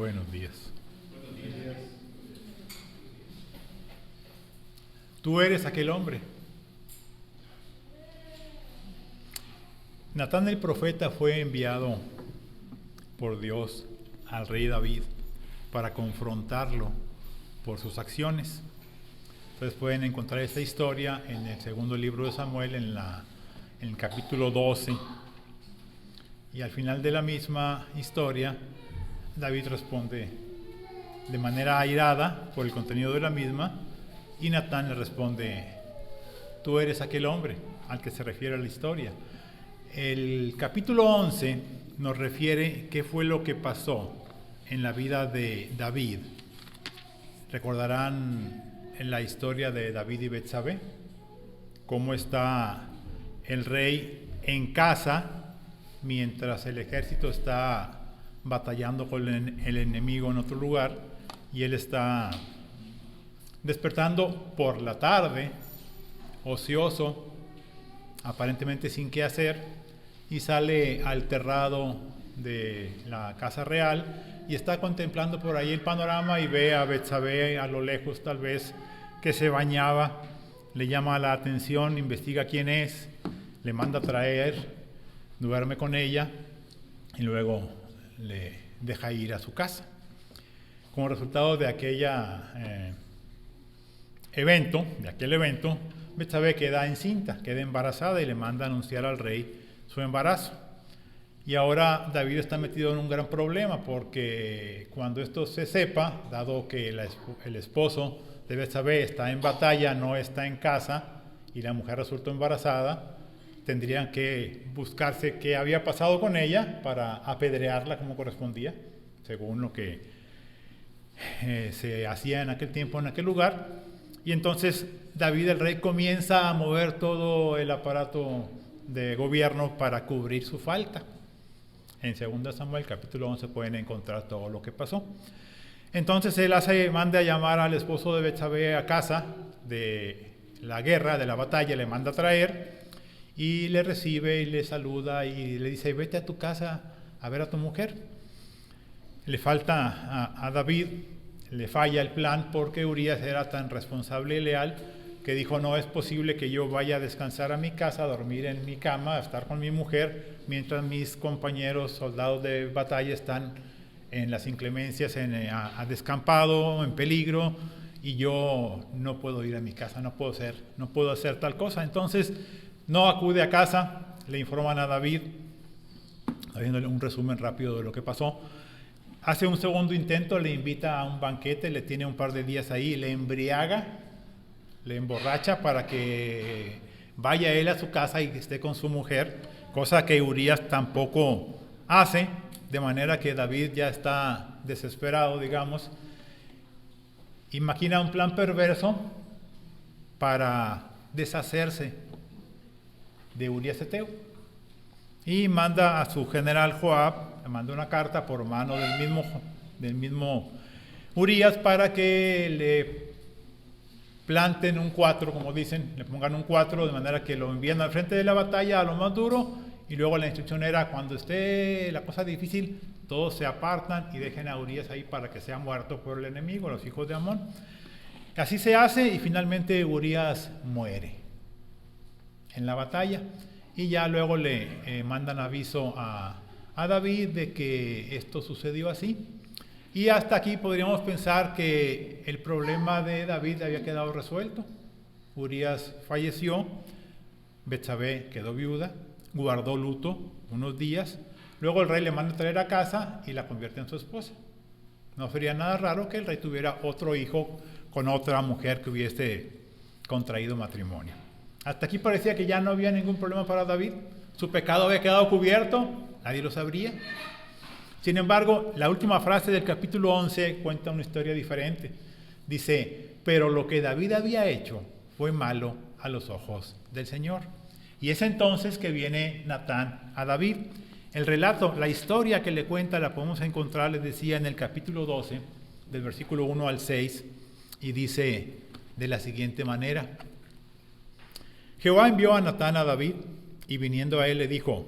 Buenos días. Tú eres aquel hombre. Natán el profeta fue enviado por Dios al rey David para confrontarlo por sus acciones. Entonces pueden encontrar esta historia en el segundo libro de Samuel, en el capítulo 12. Y al final de la misma historia, David responde de manera airada por el contenido de la misma, y Natán le responde: tú eres aquel hombre al que se refiere la historia. El capítulo 11 nos refiere qué fue lo que pasó en la vida de David. Recordarán en la historia de David y Betsabé, cómo está el rey en casa mientras el ejército está batallando con el enemigo en otro lugar, y él está despertando por la tarde, ocioso, aparentemente sin qué hacer, y sale al terrado de la casa real y está contemplando por ahí el panorama y ve a Betsabé a lo lejos, tal vez, que se bañaba. Le llama la atención, investiga quién es, le manda a traer, duerme con ella y luego le deja ir a su casa. Como resultado de aquel evento, Betsabé queda encinta, queda embarazada y le manda a anunciar al rey su embarazo. Y ahora David está metido en un gran problema, porque cuando esto se sepa, dado que el esposo de Betsabé está en batalla, no está en casa, y la mujer resultó embarazada, tendrían que buscarse qué había pasado con ella para apedrearla como correspondía, según lo que se hacía en aquel tiempo, en aquel lugar. Y entonces David el rey comienza a mover todo el aparato de gobierno para cubrir su falta. En 2 Samuel capítulo 11 pueden encontrar todo lo que pasó. Entonces él manda a llamar al esposo de Betsabé a casa de la guerra, de la batalla, le manda a traer y le recibe y le saluda y le dice: vete a tu casa a ver a tu mujer. Le falta a David, le falla el plan, porque Urías era tan responsable y leal que dijo: no es posible que yo vaya a descansar a mi casa, a dormir en mi cama, a estar con mi mujer, mientras mis compañeros soldados de batalla están en las inclemencias, a descampado, en peligro, y yo no puedo ir a mi casa, no puedo hacer tal cosa. Entonces no acude a casa, le informan a David, haciéndole un resumen rápido de lo que pasó. Hace un segundo intento, le invita a un banquete, le tiene un par de días ahí, le embriaga, le emborracha para que vaya él a su casa y esté con su mujer, cosa que Urías tampoco hace, de manera que David ya está desesperado, digamos. Imagina un plan perverso para deshacerse de Urías Eteo y manda a su general Joab, le manda una carta por mano del mismo Urías para que le planten un 4, como dicen, le pongan un 4, de manera que lo envían al frente de la batalla a lo más duro, y luego la instrucción era: cuando esté la cosa difícil, todos se apartan y dejen a Urías ahí para que sea muerto por el enemigo, los hijos de Amón. Así se hace, y finalmente Urías muere en la batalla, y ya luego le mandan aviso a David de que esto sucedió así. Y hasta aquí podríamos pensar que el problema de David había quedado resuelto. Urías falleció, Betsabé quedó viuda, guardó luto unos días, luego el rey le manda a traer a casa y la convierte en su esposa. No sería nada raro que el rey tuviera otro hijo con otra mujer que hubiese contraído matrimonio. Hasta aquí parecía que ya no había ningún problema para David, su pecado había quedado cubierto, nadie lo sabría. Sin embargo, la última frase del capítulo 11 cuenta una historia diferente. Dice: pero lo que David había hecho fue malo a los ojos del Señor. Y es entonces que viene Natán a David. El relato, la historia que le cuenta, la podemos encontrar, les decía, en el capítulo 12, del versículo 1 al 6, y dice de la siguiente manera: Jehová envió a Natán a David, y viniendo a él le dijo: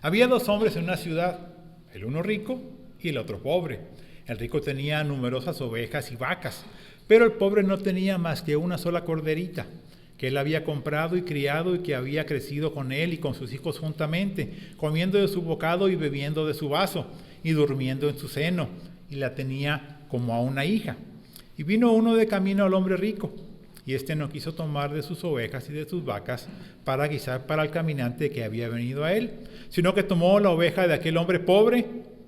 había 2 hombres en una ciudad, el uno rico y el otro pobre. El rico tenía numerosas ovejas y vacas, pero el pobre no tenía más que una sola corderita, que él había comprado y criado y que había crecido con él y con sus hijos juntamente, comiendo de su bocado y bebiendo de su vaso, y durmiendo en su seno, y la tenía como a una hija. Y vino uno de camino al hombre rico, y éste no quiso tomar de sus ovejas y de sus vacas para guisar para el caminante que había venido a él, sino que tomó la oveja de aquel hombre pobre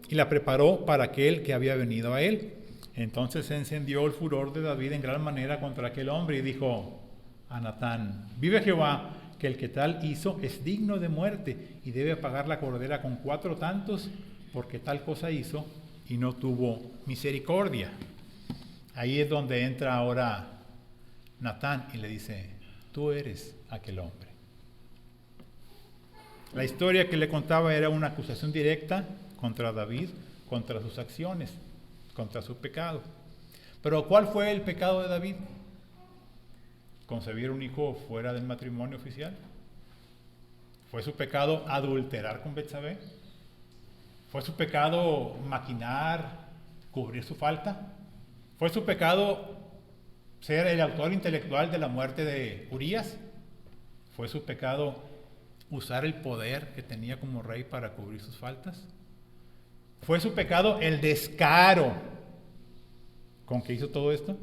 y la preparó para aquel que había venido a él. Entonces se encendió el furor de David en gran manera contra aquel hombre y dijo a Natán: vive Jehová, que el que tal hizo es digno de muerte y debe pagar la cordera con 4 tantos, porque tal cosa hizo y no tuvo misericordia. Ahí es donde entra ahora Natán y le dice: tú eres aquel hombre. La historia que le contaba era una acusación directa contra David, contra sus acciones, contra su pecado. Pero ¿cuál fue el pecado de David? ¿Concebir un hijo fuera del matrimonio oficial? ¿Fue su pecado adulterar con Betsabé? ¿Fue su pecado maquinar, cubrir su falta? ¿Fue su pecado ser el autor intelectual de la muerte de Urías? ¿Fue su pecado usar el poder que tenía como rey para cubrir sus faltas? ¿Fue su pecado el descaro con que hizo todo esto?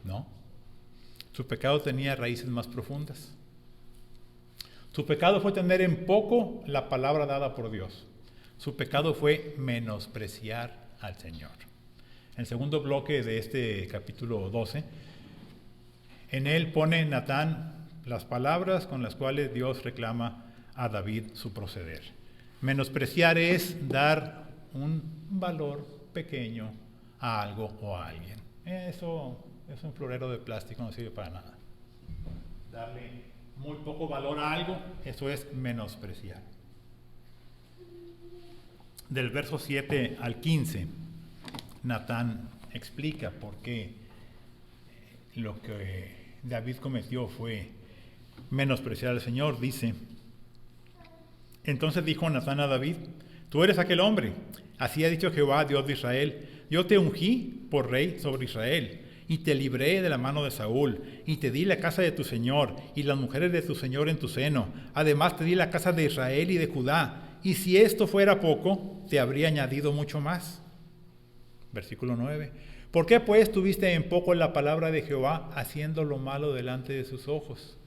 No. Su pecado tenía raíces más profundas. Su pecado fue tener en poco la palabra dada por Dios. Su pecado fue menospreciar al Señor. En el segundo bloque de este capítulo 12, en él pone Natán las palabras con las cuales Dios reclama a David su proceder. Menospreciar es dar un valor pequeño a algo o a alguien. Eso es un florero de plástico, no sirve para nada. Darle muy poco valor a algo, eso es menospreciar. Del verso 7 al 15, Natán explica por qué lo que David cometió fue menospreciar al Señor. Dice: entonces dijo Natán a David: tú eres aquel hombre, así ha dicho Jehová, Dios de Israel: yo te ungí por rey sobre Israel, y te libré de la mano de Saúl, y te di la casa de tu señor, y las mujeres de tu señor en tu seno. Además te di la casa de Israel y de Judá, y si esto fuera poco, te habría añadido mucho más. Versículo 9. ¿Por qué pues tuviste en poco la palabra de Jehová, haciendo lo malo delante de sus ojos?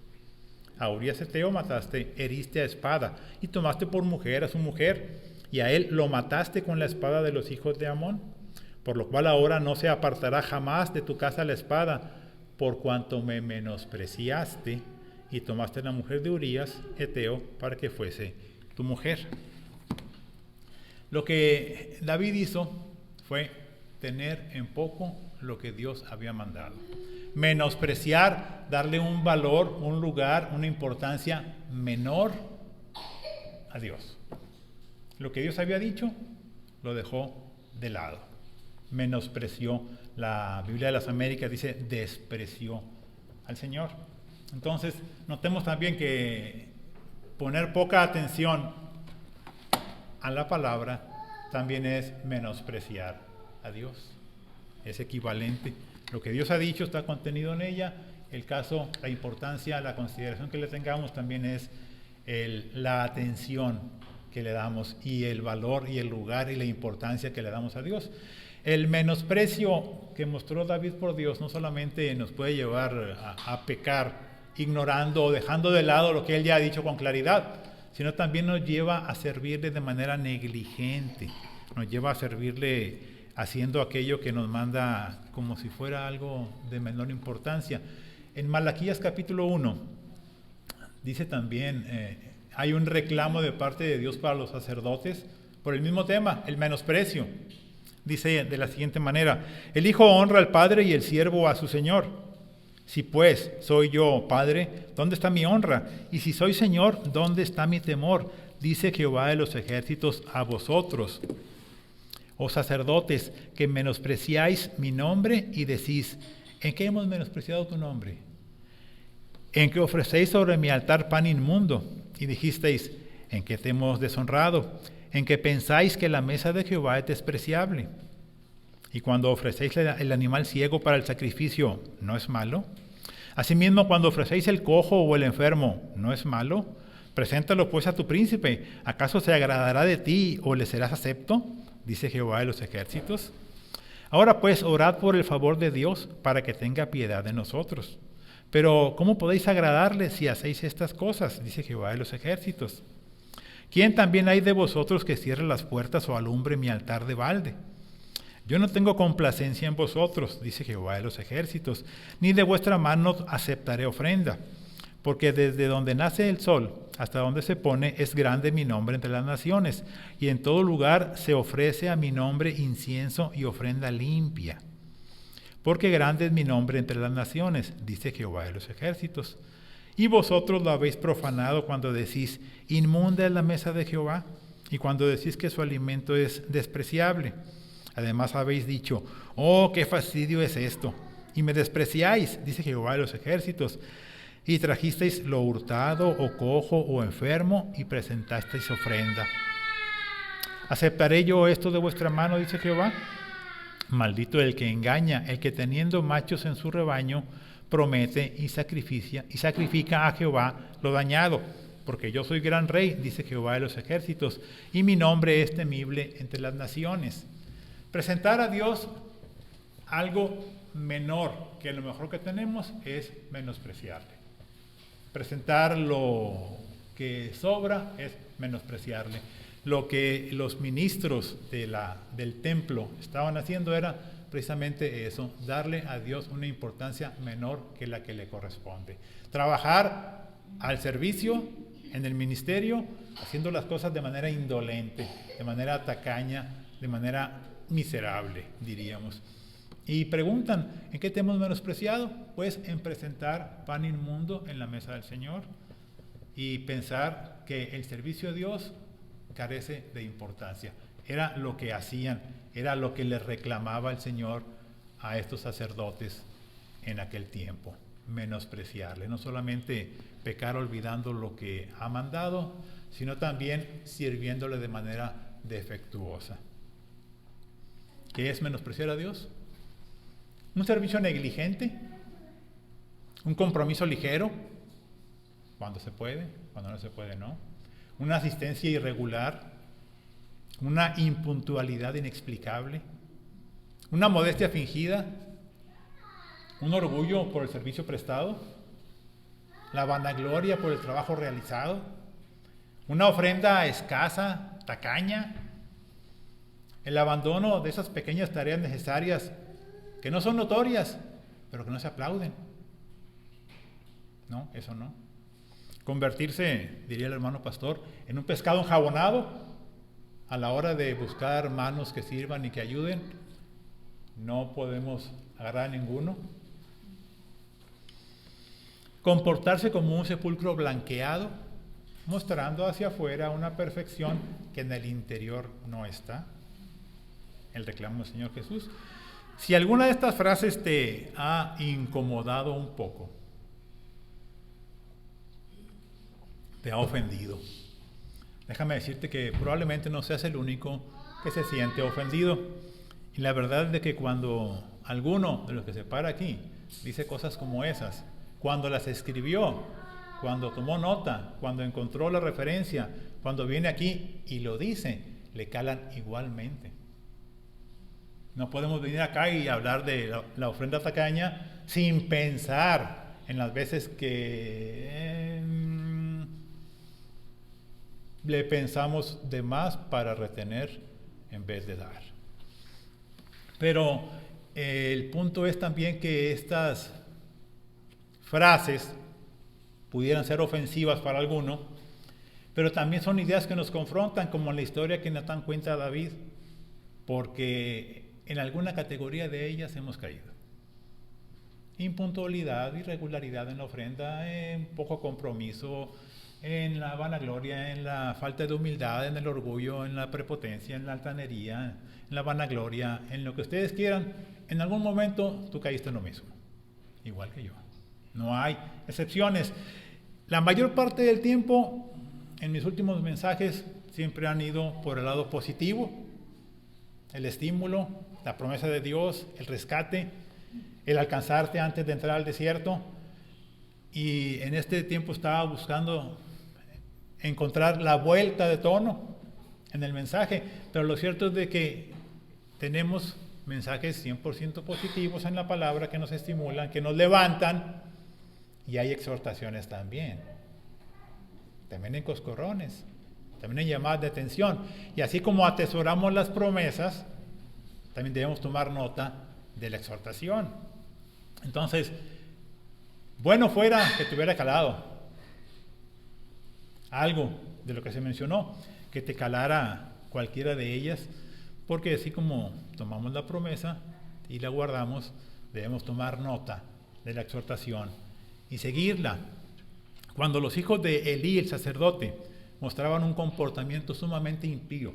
A Urías Eteo mataste, heriste a espada, y tomaste por mujer a su mujer, y a él lo mataste con la espada de los hijos de Amón. Por lo cual ahora no se apartará jamás de tu casa la espada, por cuanto me menospreciaste y tomaste la mujer de Urías Eteo para que fuese tu mujer. Lo que David hizo fue tener en poco lo que Dios había mandado. Menospreciar, darle un valor, un lugar, una importancia menor a Dios. Lo que Dios había dicho, lo dejó de lado. Menospreció. La Biblia de las Américas dice despreció al Señor. Entonces, notemos también que poner poca atención a la palabra también es menospreciar a Dios. Es equivalente. Lo que Dios ha dicho está contenido en ella. El caso, la importancia, la consideración que le tengamos también es la atención que le damos y el valor y el lugar y la importancia que le damos a Dios. El menosprecio que mostró David por Dios no solamente nos puede llevar a pecar ignorando o dejando de lado lo que él ya ha dicho con claridad, sino también nos lleva a servirle de manera negligente, nos lleva a servirle haciendo aquello que nos manda como si fuera algo de menor importancia. En Malaquías capítulo 1 dice también, hay un reclamo de parte de Dios para los sacerdotes por el mismo tema, el menosprecio. Dice de la siguiente manera: el hijo honra al padre y el siervo a su señor. Si pues soy yo padre, ¿dónde está mi honra? Y si soy señor, ¿dónde está mi temor? Dice Jehová de los ejércitos a vosotros, oh sacerdotes, que menospreciáis mi nombre y decís: ¿en qué hemos menospreciado tu nombre? En que ofrecéis sobre mi altar pan inmundo, y dijisteis: ¿En qué te hemos deshonrado? En que pensáis que la mesa de Jehová es despreciable. Y cuando ofrecéis el animal ciego para el sacrificio, ¿no es malo? Asimismo, cuando ofrecéis el cojo o el enfermo, ¿no es malo? Preséntalo pues a tu príncipe. ¿Acaso se agradará de ti o le serás acepto? Dice Jehová de los ejércitos. Ahora pues, orad por el favor de Dios para que tenga piedad de nosotros. Pero, ¿cómo podéis agradarle si hacéis estas cosas? Dice Jehová de los ejércitos. ¿Quién también hay de vosotros que cierre las puertas o alumbre mi altar de balde? Yo no tengo complacencia en vosotros, dice Jehová de los ejércitos, ni de vuestra mano aceptaré ofrenda, porque desde donde nace el sol hasta donde se pone es grande mi nombre entre las naciones, y en todo lugar se ofrece a mi nombre incienso y ofrenda limpia. Porque grande es mi nombre entre las naciones, dice Jehová de los ejércitos. Y vosotros lo habéis profanado cuando decís, inmunda es la mesa de Jehová, y cuando decís que su alimento es despreciable. Además habéis dicho, oh, qué fastidio es esto, y me despreciáis, dice Jehová de los ejércitos, y trajisteis lo hurtado, o cojo, o enfermo, y presentasteis ofrenda. ¿Aceptaré yo esto de vuestra mano, dice Jehová? Maldito el que engaña, el que teniendo machos en su rebaño, promete y sacrifica a Jehová lo dañado, porque yo soy gran rey, dice Jehová de los ejércitos, y mi nombre es temible entre las naciones. Presentar a Dios algo menor que lo mejor que tenemos es menospreciarle. Presentar lo que sobra es menospreciarle. Lo que los ministros del templo estaban haciendo era precisamente eso, darle a Dios una importancia menor que la que le corresponde. Trabajar al servicio, en el ministerio, haciendo las cosas de manera indolente, de manera tacaña, de manera miserable, diríamos. Y preguntan, ¿en qué te hemos menospreciado? Pues en presentar pan inmundo en la mesa del Señor y pensar que el servicio a Dios carece de importancia. Era lo que hacían, era lo que les reclamaba el Señor a estos sacerdotes en aquel tiempo, menospreciarle, no solamente pecar olvidando lo que ha mandado, sino también sirviéndole de manera defectuosa. ¿Qué es menospreciar a Dios? Un servicio negligente, un compromiso ligero, cuando se puede, cuando no se puede, no. Una asistencia irregular, una impuntualidad inexplicable, una modestia fingida, un orgullo por el servicio prestado, la vanagloria por el trabajo realizado, una ofrenda escasa, tacaña, el abandono de esas pequeñas tareas necesarias que no son notorias, pero que no se aplauden. No, eso no. Convertirse, diría el hermano pastor, en un pescado enjabonado a la hora de buscar manos que sirvan y que ayuden. No podemos agarrar a ninguno. Comportarse como un sepulcro blanqueado, mostrando hacia afuera una perfección que en el interior no está. El reclamo del Señor Jesús. Si alguna de estas frases te ha incomodado un poco, te ha ofendido, déjame decirte que probablemente no seas el único que se siente ofendido. Y la verdad es de que cuando alguno de los que se para aquí dice cosas como esas, cuando las escribió, cuando tomó nota, cuando encontró la referencia, cuando viene aquí y lo dice, le calan igualmente. No podemos venir acá y hablar de la ofrenda tacaña sin pensar en las veces que le pensamos de más para retener en vez de dar. Pero el punto es también que estas frases pudieran ser ofensivas para alguno, pero también son ideas que nos confrontan, como en la historia que Natán cuenta a David, porque en alguna categoría de ellas hemos caído. Impuntualidad, irregularidad en la ofrenda, en poco compromiso, en la vanagloria, en la falta de humildad, en el orgullo, en la prepotencia, en la altanería, en la vanagloria, en lo que ustedes quieran. En algún momento tú caíste en lo mismo, igual que yo. No hay excepciones. La mayor parte del tiempo en mis últimos mensajes siempre han ido por el lado positivo, el estímulo, la promesa de Dios, el rescate, el alcanzarte antes de entrar al desierto. Y en este tiempo estaba buscando encontrar la vuelta de tono en el mensaje, pero lo cierto es de que tenemos mensajes 100% positivos en la palabra que nos estimulan, que nos levantan, y hay exhortaciones también en coscorrones, también en llamadas de atención. Y así como atesoramos las promesas, también debemos tomar nota de la exhortación. Entonces, bueno fuera que te hubiera calado algo de lo que se mencionó, que te calara cualquiera de ellas, porque así como tomamos la promesa y la guardamos, debemos tomar nota de la exhortación y seguirla. Cuando los hijos de Elí, el sacerdote, mostraban un comportamiento sumamente impío,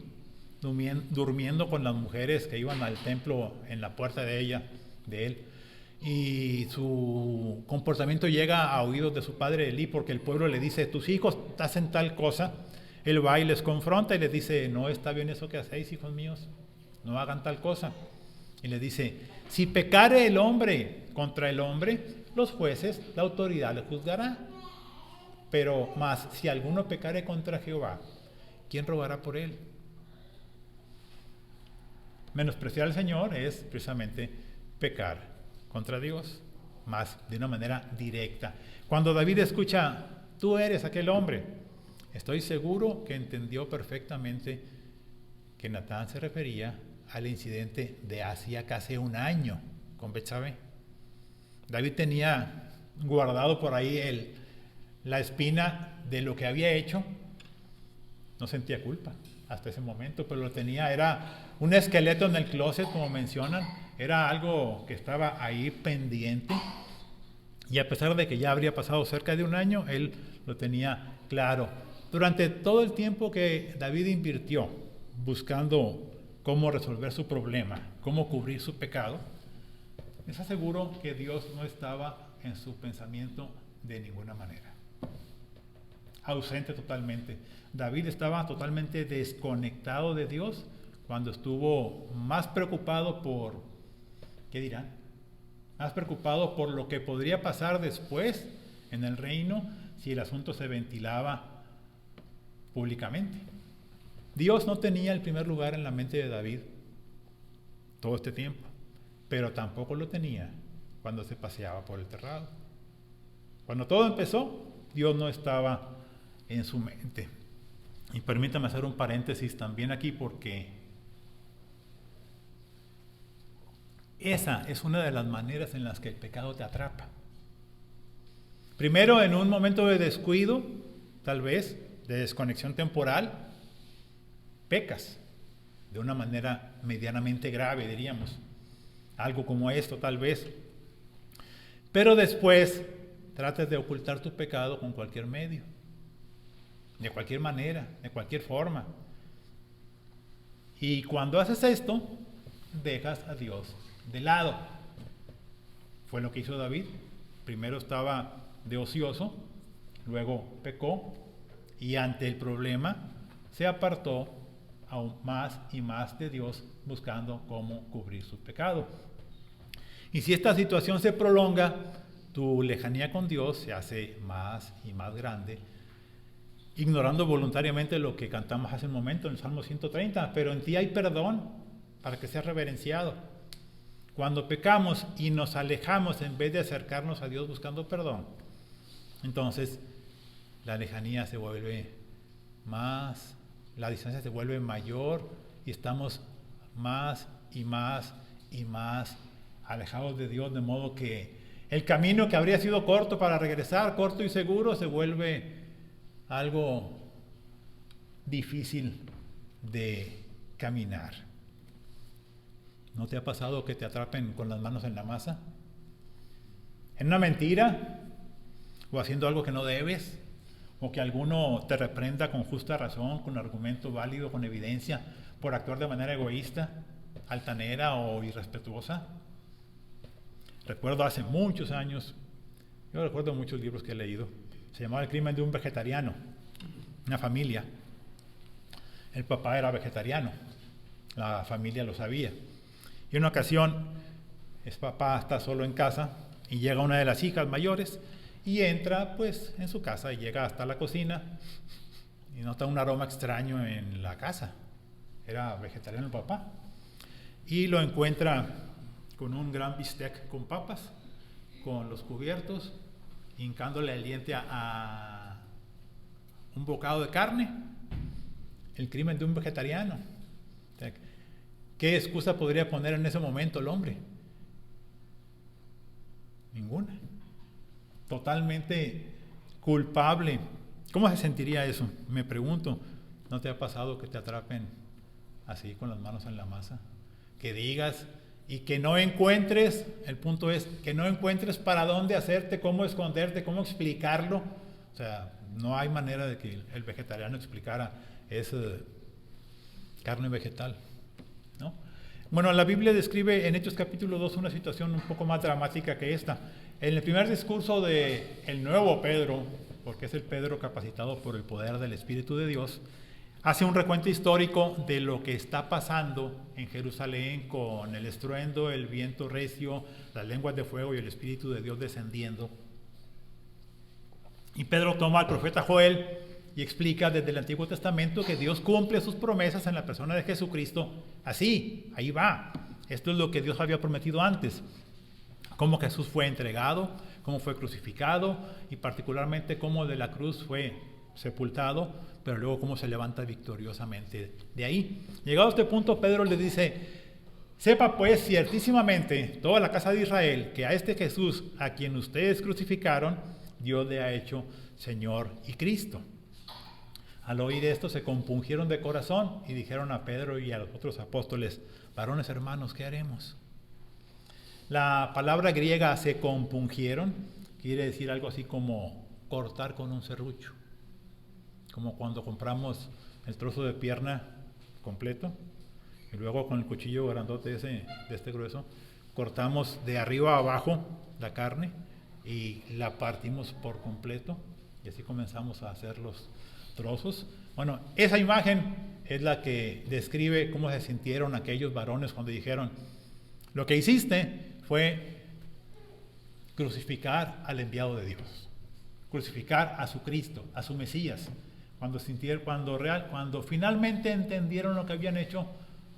durmiendo con las mujeres que iban al templo en la puerta de él, y su comportamiento llega a oídos de su padre Elí, porque el pueblo le dice: tus hijos hacen tal cosa. Él va y les confronta y les dice: no está bien eso que hacéis, hijos míos, no hagan tal cosa. Y les dice: si pecare el hombre contra el hombre, los jueces, la autoridad le juzgará. Pero más, si alguno pecare contra Jehová, ¿quién rogará por él? Menospreciar al Señor es precisamente pecar contra Dios, más de una manera directa. Cuando David escucha: tú eres aquel hombre, estoy seguro que entendió perfectamente que Natán se refería al incidente de hacía casi un año con Betsabé. David tenía guardado por ahí la espina de lo que había hecho. No sentía culpa hasta ese momento, pero lo tenía, era un esqueleto en el closet, como mencionan, era algo que estaba ahí pendiente, y a pesar de que ya habría pasado cerca de un año, él lo tenía claro. Durante todo el tiempo que David invirtió buscando cómo resolver su problema, cómo cubrir su pecado, les aseguro que Dios no estaba en su pensamiento de ninguna manera. Ausente totalmente. David estaba totalmente desconectado de Dios cuando estuvo más preocupado por, ¿qué dirán? Más preocupado por lo que podría pasar después en el reino si el asunto se ventilaba públicamente. Dios no tenía el primer lugar en la mente de David todo este tiempo, pero tampoco lo tenía cuando se paseaba por el terrado. Cuando todo empezó, Dios no estaba en su mente. Y permítame hacer un paréntesis también aquí, porque esa es una de las maneras en las que el pecado te atrapa. Primero, en un momento de descuido, tal vez, de desconexión temporal, pecas de una manera medianamente grave, diríamos. Algo como esto, tal vez. Pero después, tratas de ocultar tu pecado con cualquier medio, de cualquier manera, de cualquier forma. Y cuando haces esto, dejas a Dios de lado. Fue lo que hizo David. Primero estaba de ocioso, luego pecó, y ante el problema se apartó aún más y más de Dios, buscando cómo cubrir su pecado. Y si esta situación se prolonga, tu lejanía con Dios se hace más y más grande, ignorando voluntariamente lo que cantamos hace un momento en el Salmo 130, pero en ti hay perdón para que seas reverenciado. Cuando pecamos y nos alejamos en vez de acercarnos a Dios buscando perdón, entonces la lejanía se vuelve más, la distancia se vuelve mayor y estamos más y más y más alejados de Dios, de modo que el camino que habría sido corto para regresar, corto y seguro, se vuelve algo difícil de caminar. ¿No te ha pasado que te atrapen con las manos en la masa? ¿En una mentira? ¿O haciendo algo que no debes? ¿O que alguno te reprenda con justa razón, con argumento válido, con evidencia, por actuar de manera egoísta, altanera o irrespetuosa? Recuerdo hace muchos años, yo recuerdo muchos libros que he leído, se llamaba El crimen de un vegetariano. una familia. El papá era vegetariano, la familia lo sabía. Y en una ocasión, el papá está solo en casa y llega una de las hijas mayores y entra pues en su casa y llega hasta la cocina y nota un aroma extraño en la casa. Era vegetariano el papá. Y lo encuentra con un gran bistec con papas, con los cubiertos, hincándole el diente a un bocado de carne. El crimen de un vegetariano. ¿Qué excusa podría poner en ese momento el hombre? Ninguna. Totalmente culpable. ¿Cómo se sentiría eso? Me pregunto. ¿No te ha pasado que te atrapen así con las manos en la masa? Que digas y que no encuentres, el punto es que no encuentres para dónde hacerte, cómo esconderte, cómo explicarlo. O sea, no hay manera de que el vegetariano explicara es carne vegetal, ¿no? Bueno, la Biblia describe en Hechos capítulo 2 una situación un poco más dramática que esta. En el primer discurso del nuevo Pedro, porque es el Pedro capacitado por el poder del Espíritu de Dios, hace un recuento histórico de lo que está pasando en Jerusalén con el estruendo, el viento recio, las lenguas de fuego y el Espíritu de Dios descendiendo. Y Pedro toma al profeta Joel y explica desde el Antiguo Testamento que Dios cumple sus promesas en la persona de Jesucristo. Así, ahí va. Esto es lo que Dios había prometido antes. Cómo Jesús fue entregado, cómo fue crucificado y particularmente cómo de la cruz fue sepultado, pero luego cómo se levanta victoriosamente de ahí. Llegado a este punto, Pedro le dice: sepa pues ciertísimamente toda la casa de Israel que a este Jesús a quien ustedes crucificaron, Dios le ha hecho Señor y Cristo. Al oír esto se compungieron de corazón y dijeron a Pedro y a los otros apóstoles: varones hermanos, ¿qué haremos? La palabra griega se compungieron quiere decir algo así como cortar con un serrucho, como cuando compramos el trozo de pierna completo y luego con el cuchillo grandote de este grueso cortamos de arriba a abajo la carne y la partimos por completo y así comenzamos a hacer los trozos. Bueno, esa imagen es la que describe cómo se sintieron aquellos varones cuando dijeron: lo que hiciste fue crucificar al enviado de Dios, crucificar a su Cristo, a su Mesías. Cuando finalmente entendieron lo que habían hecho,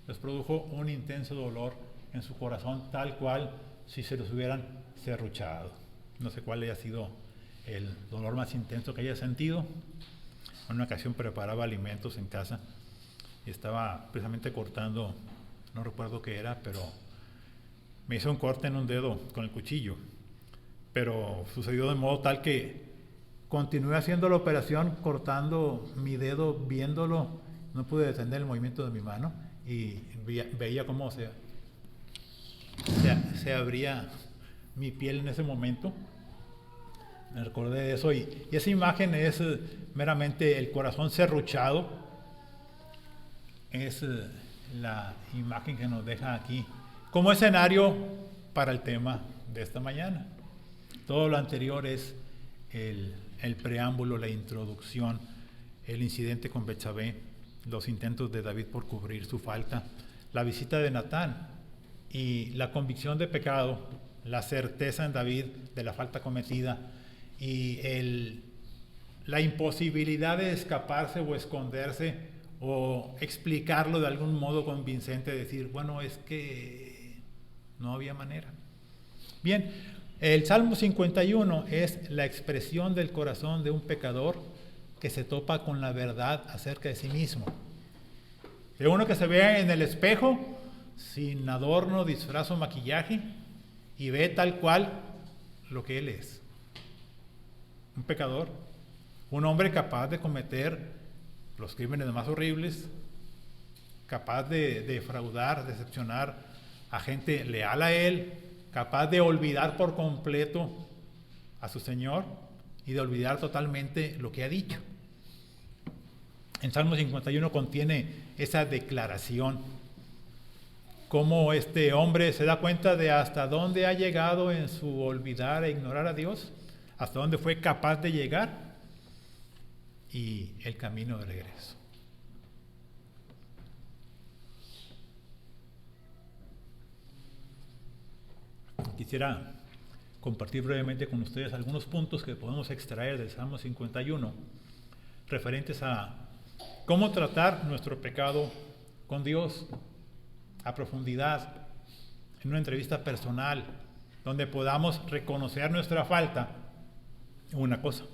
les produjo un intenso dolor en su corazón, tal cual si se los hubieran serruchado. No sé cuál haya sido el dolor más intenso que haya sentido. En una ocasión preparaba alimentos en casa y estaba precisamente cortando, no recuerdo qué era, pero me hizo un corte en un dedo con el cuchillo. Pero sucedió de modo tal que continué haciendo la operación, cortando mi dedo, viéndolo. No pude detener el movimiento de mi mano y veía cómo se abría mi piel en ese momento. Me recordé de eso y esa imagen es meramente el corazón serruchado. Es la imagen que nos deja aquí como escenario para el tema de esta mañana. Todo lo anterior es el preámbulo, la introducción, el incidente con Betsabé, los intentos de David por cubrir su falta, la visita de Natán y la convicción de pecado, la certeza en David de la falta cometida y la imposibilidad de escaparse o esconderse o explicarlo de algún modo convincente, decir, bueno, es que no había manera. Bien, el Salmo 51 es la expresión del corazón de un pecador que se topa con la verdad acerca de sí mismo. De uno que se ve en el espejo, sin adorno, disfraz o maquillaje, y ve tal cual lo que él es. Un pecador, un hombre capaz de cometer los crímenes más horribles, capaz de defraudar, decepcionar a gente leal a él, capaz de olvidar por completo a su Señor y de olvidar totalmente lo que ha dicho. En Salmo 51 contiene esa declaración, cómo este hombre se da cuenta de hasta dónde ha llegado en su olvidar e ignorar a Dios, hasta dónde fue capaz de llegar. y el camino de regreso. Quisiera compartir brevemente con ustedes algunos puntos que podemos extraer del Salmo 51 referentes a cómo tratar nuestro pecado con Dios a profundidad, en una entrevista personal, donde podamos reconocer nuestra falta, una cosa,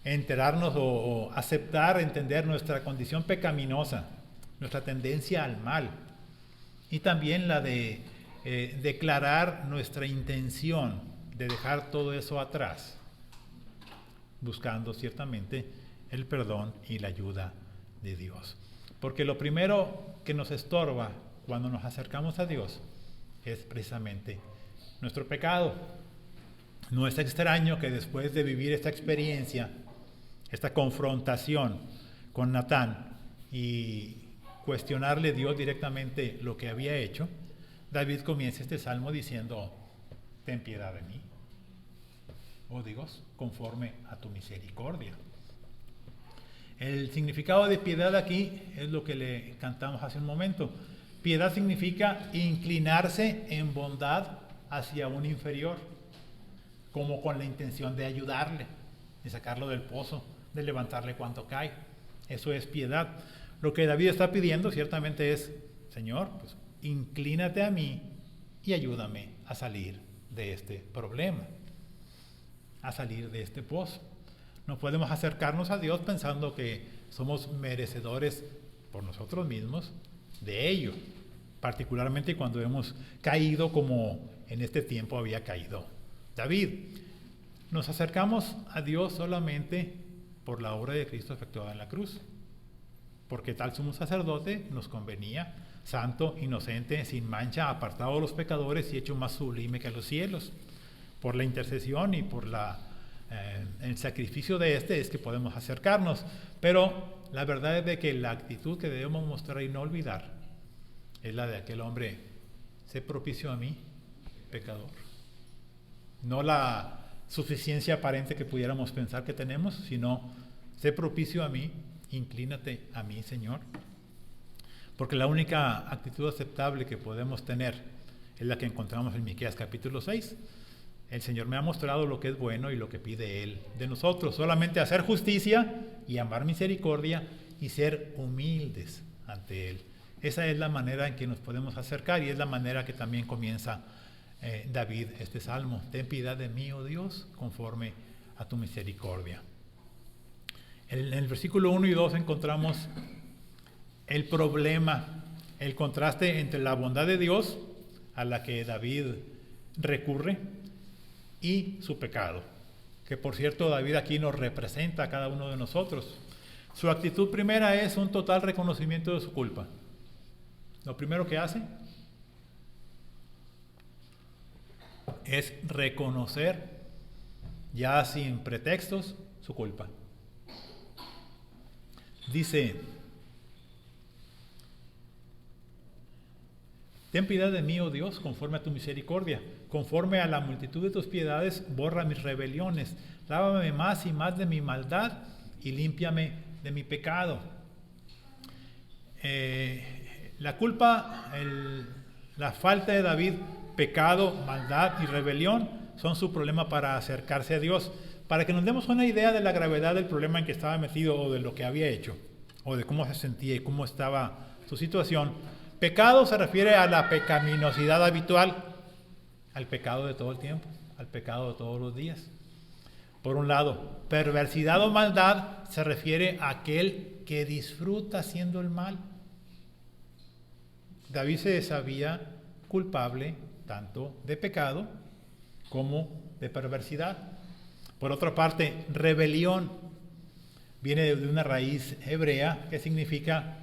enterarnos o aceptar, entender nuestra condición pecaminosa, nuestra tendencia al mal, y también la de declarar nuestra intención de dejar todo eso atrás, buscando ciertamente el perdón y la ayuda de Dios. Porque lo primero que nos estorba cuando nos acercamos a Dios es precisamente nuestro pecado. No es extraño que después de vivir esta experiencia, esta confrontación con Natán y cuestionarle a Dios directamente lo que había hecho, David comienza este salmo diciendo: ten piedad de mí, oh Dios, conforme a tu misericordia. El significado de piedad aquí es lo que le cantamos hace un momento. Piedad significa inclinarse en bondad hacia un inferior, como con la intención de ayudarle, de sacarlo del pozo, de levantarle cuando cae. Eso es piedad. Lo que David está pidiendo ciertamente es: Señor, pues inclínate a mí y ayúdame a salir de este problema, a salir de este pozo. No podemos acercarnos a Dios pensando que somos merecedores por nosotros mismos de ello, particularmente cuando hemos caído como en este tiempo había caído David. Nos acercamos a Dios solamente por la obra de Cristo efectuada en la cruz, porque tal sumo sacerdote nos convenía, santo, inocente, sin mancha, apartado de los pecadores y hecho más sublime que los cielos. Por la intercesión y por el sacrificio de este es que podemos acercarnos. Pero la verdad es de que la actitud que debemos mostrar y no olvidar es la de aquel hombre: sé propicio a mí, pecador. No la suficiencia aparente que pudiéramos pensar que tenemos, sino sé propicio a mí, inclínate a mí, Señor. Porque la única actitud aceptable que podemos tener es la que encontramos en Miqueas capítulo 6. El Señor me ha mostrado lo que es bueno y lo que pide Él de nosotros: solamente hacer justicia y amar misericordia y ser humildes ante Él. Esa es la manera en que nos podemos acercar, y es la manera que también comienza David este salmo: ten piedad de mí, oh Dios, conforme a tu misericordia. En el versículo 1 y 2 encontramos el problema, el contraste entre la bondad de Dios, a la que David recurre, y su pecado, que por cierto David aquí nos representa a cada uno de nosotros. Su actitud primera es un total reconocimiento de su culpa. Lo primero que hace es reconocer, ya sin pretextos, su culpa. Dice: ten piedad de mí, oh Dios, conforme a tu misericordia, conforme a la multitud de tus piedades, borra mis rebeliones, lávame más y más de mi maldad y límpiame de mi pecado. La culpa, la falta de David, pecado, maldad y rebelión son su problema para acercarse a Dios. Para que nos demos una idea de la gravedad del problema en que estaba metido, o de lo que había hecho, o de cómo se sentía y cómo estaba su situación. Pecado se refiere a la pecaminosidad habitual, al pecado de todo el tiempo, al pecado de todos los días. Por un lado, perversidad o maldad se refiere a aquel que disfruta haciendo el mal. David se sabía culpable tanto de pecado como de perversidad. Por otra parte, rebelión viene de una raíz hebrea que significa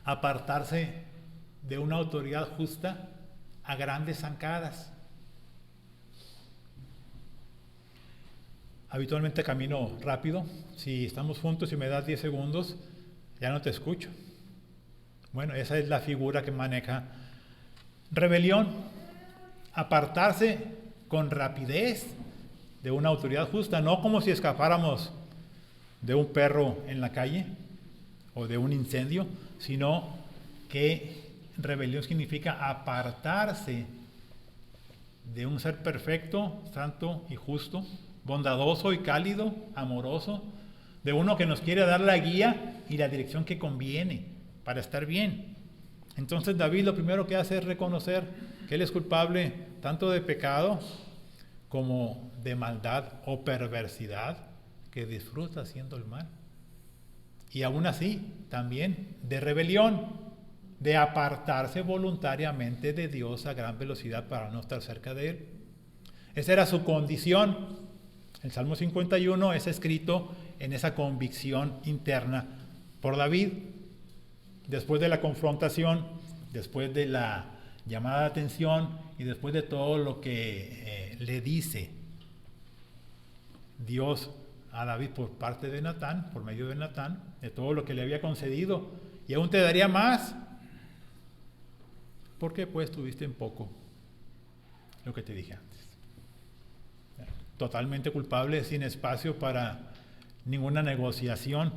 apartarse de una autoridad justa a grandes zancadas. Habitualmente camino rápido. Si estamos juntos y me das 10 segundos, ya no te escucho. Bueno, esa es la figura que maneja rebelión. Apartarse con rapidez de una autoridad justa, no como si escapáramos de un perro en la calle o de un incendio, sino que rebelión significa apartarse de un ser perfecto, santo y justo, bondadoso y cálido, amoroso, de uno que nos quiere dar la guía y la dirección que conviene para estar bien. Entonces David lo primero que hace es reconocer que él es culpable tanto de pecado como de maldad o perversidad, que disfruta haciendo el mal. Y aún así, también de rebelión, de apartarse voluntariamente de Dios a gran velocidad para no estar cerca de Él. Esa era su condición. El Salmo 51 es escrito en esa convicción interna por David. Después de la confrontación, después de la llamada de atención y después de todo lo que le dice Dios a David por parte de Natán, por medio de Natán, de todo lo que le había concedido, y aún te daría más, porque pues tuviste en poco lo que te dije antes. Totalmente culpable, sin espacio para ninguna negociación.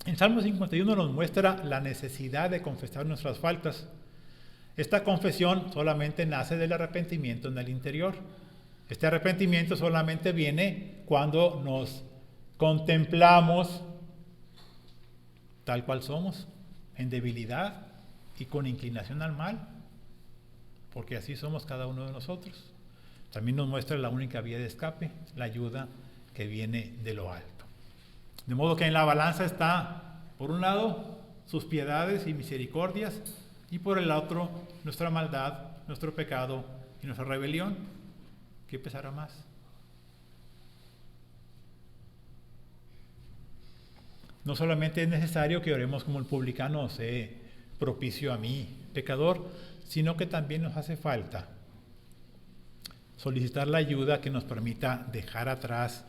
El Salmo 51 nos muestra la necesidad de confesar nuestras faltas. Esta confesión solamente nace del arrepentimiento en el interior. Este arrepentimiento solamente viene cuando nos contemplamos tal cual somos, en debilidad y con inclinación al mal, porque así somos cada uno de nosotros. También nos muestra la única vía de escape, la ayuda que viene de lo alto. De modo que en la balanza está, por un lado, sus piedades y misericordias, y por el otro, nuestra maldad, nuestro pecado y nuestra rebelión. ¿Qué pesará más? No solamente es necesario que oremos como el publicano, sé propicio a mí, pecador, sino que también nos hace falta solicitar la ayuda que nos permita dejar atrás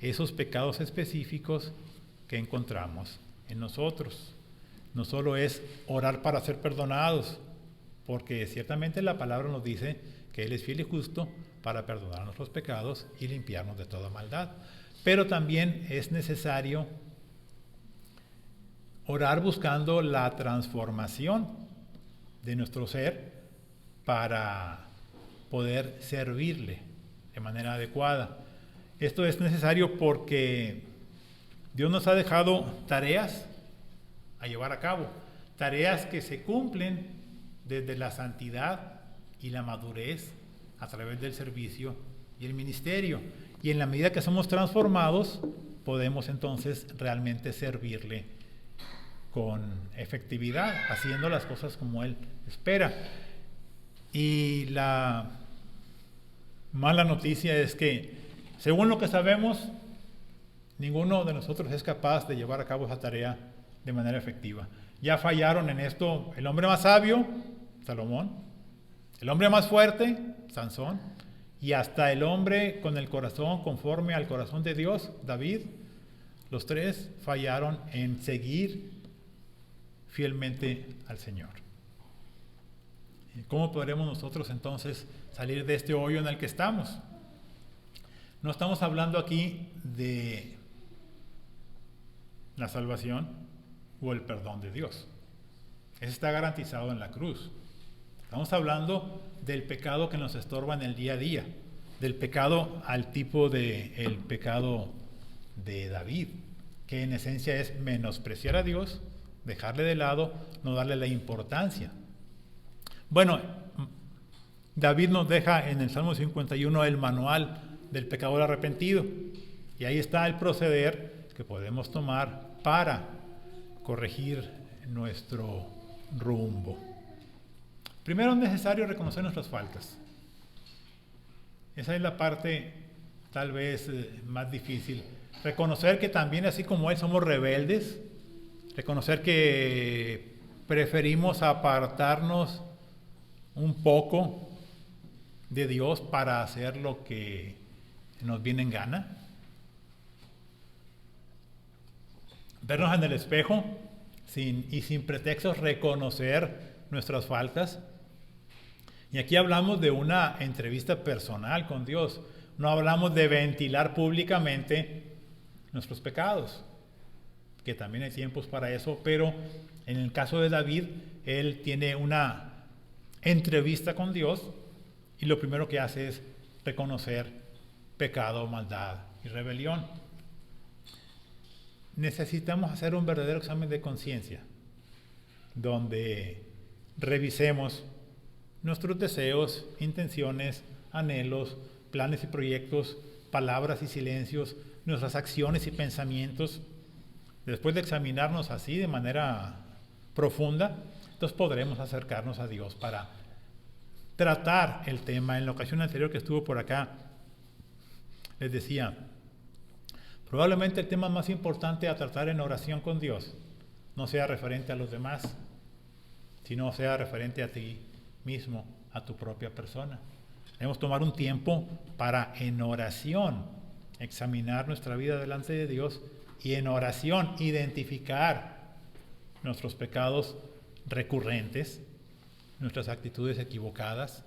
esos pecados específicos que encontramos en nosotros. No solo es orar para ser perdonados, porque ciertamente la palabra nos dice que Él es fiel y justo para perdonar nuestros pecados y limpiarnos de toda maldad. Pero también es necesario orar buscando la transformación de nuestro ser para poder servirle de manera adecuada. Esto es necesario porque Dios nos ha dejado tareas a llevar a cabo, tareas que se cumplen desde la santidad y la madurez a través del servicio y el ministerio. Y en la medida que somos transformados, podemos entonces realmente servirle con efectividad, haciendo las cosas como Él espera. Y la mala noticia es que, según lo que sabemos, ninguno de nosotros es capaz de llevar a cabo esa tarea de manera efectiva. Ya fallaron en esto el hombre más sabio, Salomón, el hombre más fuerte, Sansón, y hasta el hombre con el corazón conforme al corazón de Dios, David. Los tres fallaron en seguir fielmente al Señor. ¿Cómo podremos nosotros entonces salir de este hoyo en el que estamos? No estamos hablando aquí de la salvación o el perdón de Dios. Eso está garantizado en la cruz. Estamos hablando del pecado que nos estorba en el día a día, del pecado al tipo de el pecado de David, que en esencia es menospreciar a Dios, dejarle de lado, no darle la importancia. Bueno, David nos deja en el Salmo 51 el manual del pecador arrepentido, y ahí está el proceder que podemos tomar para corregir nuestro rumbo. Primero es necesario reconocer nuestras faltas. Esa es la parte tal vez más difícil. Reconocer que también, así como Él, somos rebeldes. Reconocer que preferimos apartarnos un poco de Dios para hacer lo que nos viene en gana. Vernos en el espejo sin pretextos, reconocer nuestras faltas. Y aquí hablamos de una entrevista personal con Dios. No hablamos de ventilar públicamente nuestros pecados, que también hay tiempos para eso, pero en el caso de David, él tiene una entrevista con Dios y lo primero que hace es reconocer pecado, maldad y rebelión. Necesitamos hacer un verdadero examen de conciencia, donde revisemos nuestros deseos, intenciones, anhelos, planes y proyectos, palabras y silencios, nuestras acciones y pensamientos. Después de examinarnos así de manera profunda, entonces podremos acercarnos a Dios para tratar el tema. En la ocasión anterior que estuvo por acá, les decía, probablemente el tema más importante a tratar en oración con Dios no sea referente a los demás, sino sea referente a ti mismo, a tu propia persona. Debemos tomar un tiempo para en oración examinar nuestra vida delante de Dios y en oración identificar nuestros pecados recurrentes, nuestras actitudes equivocadas,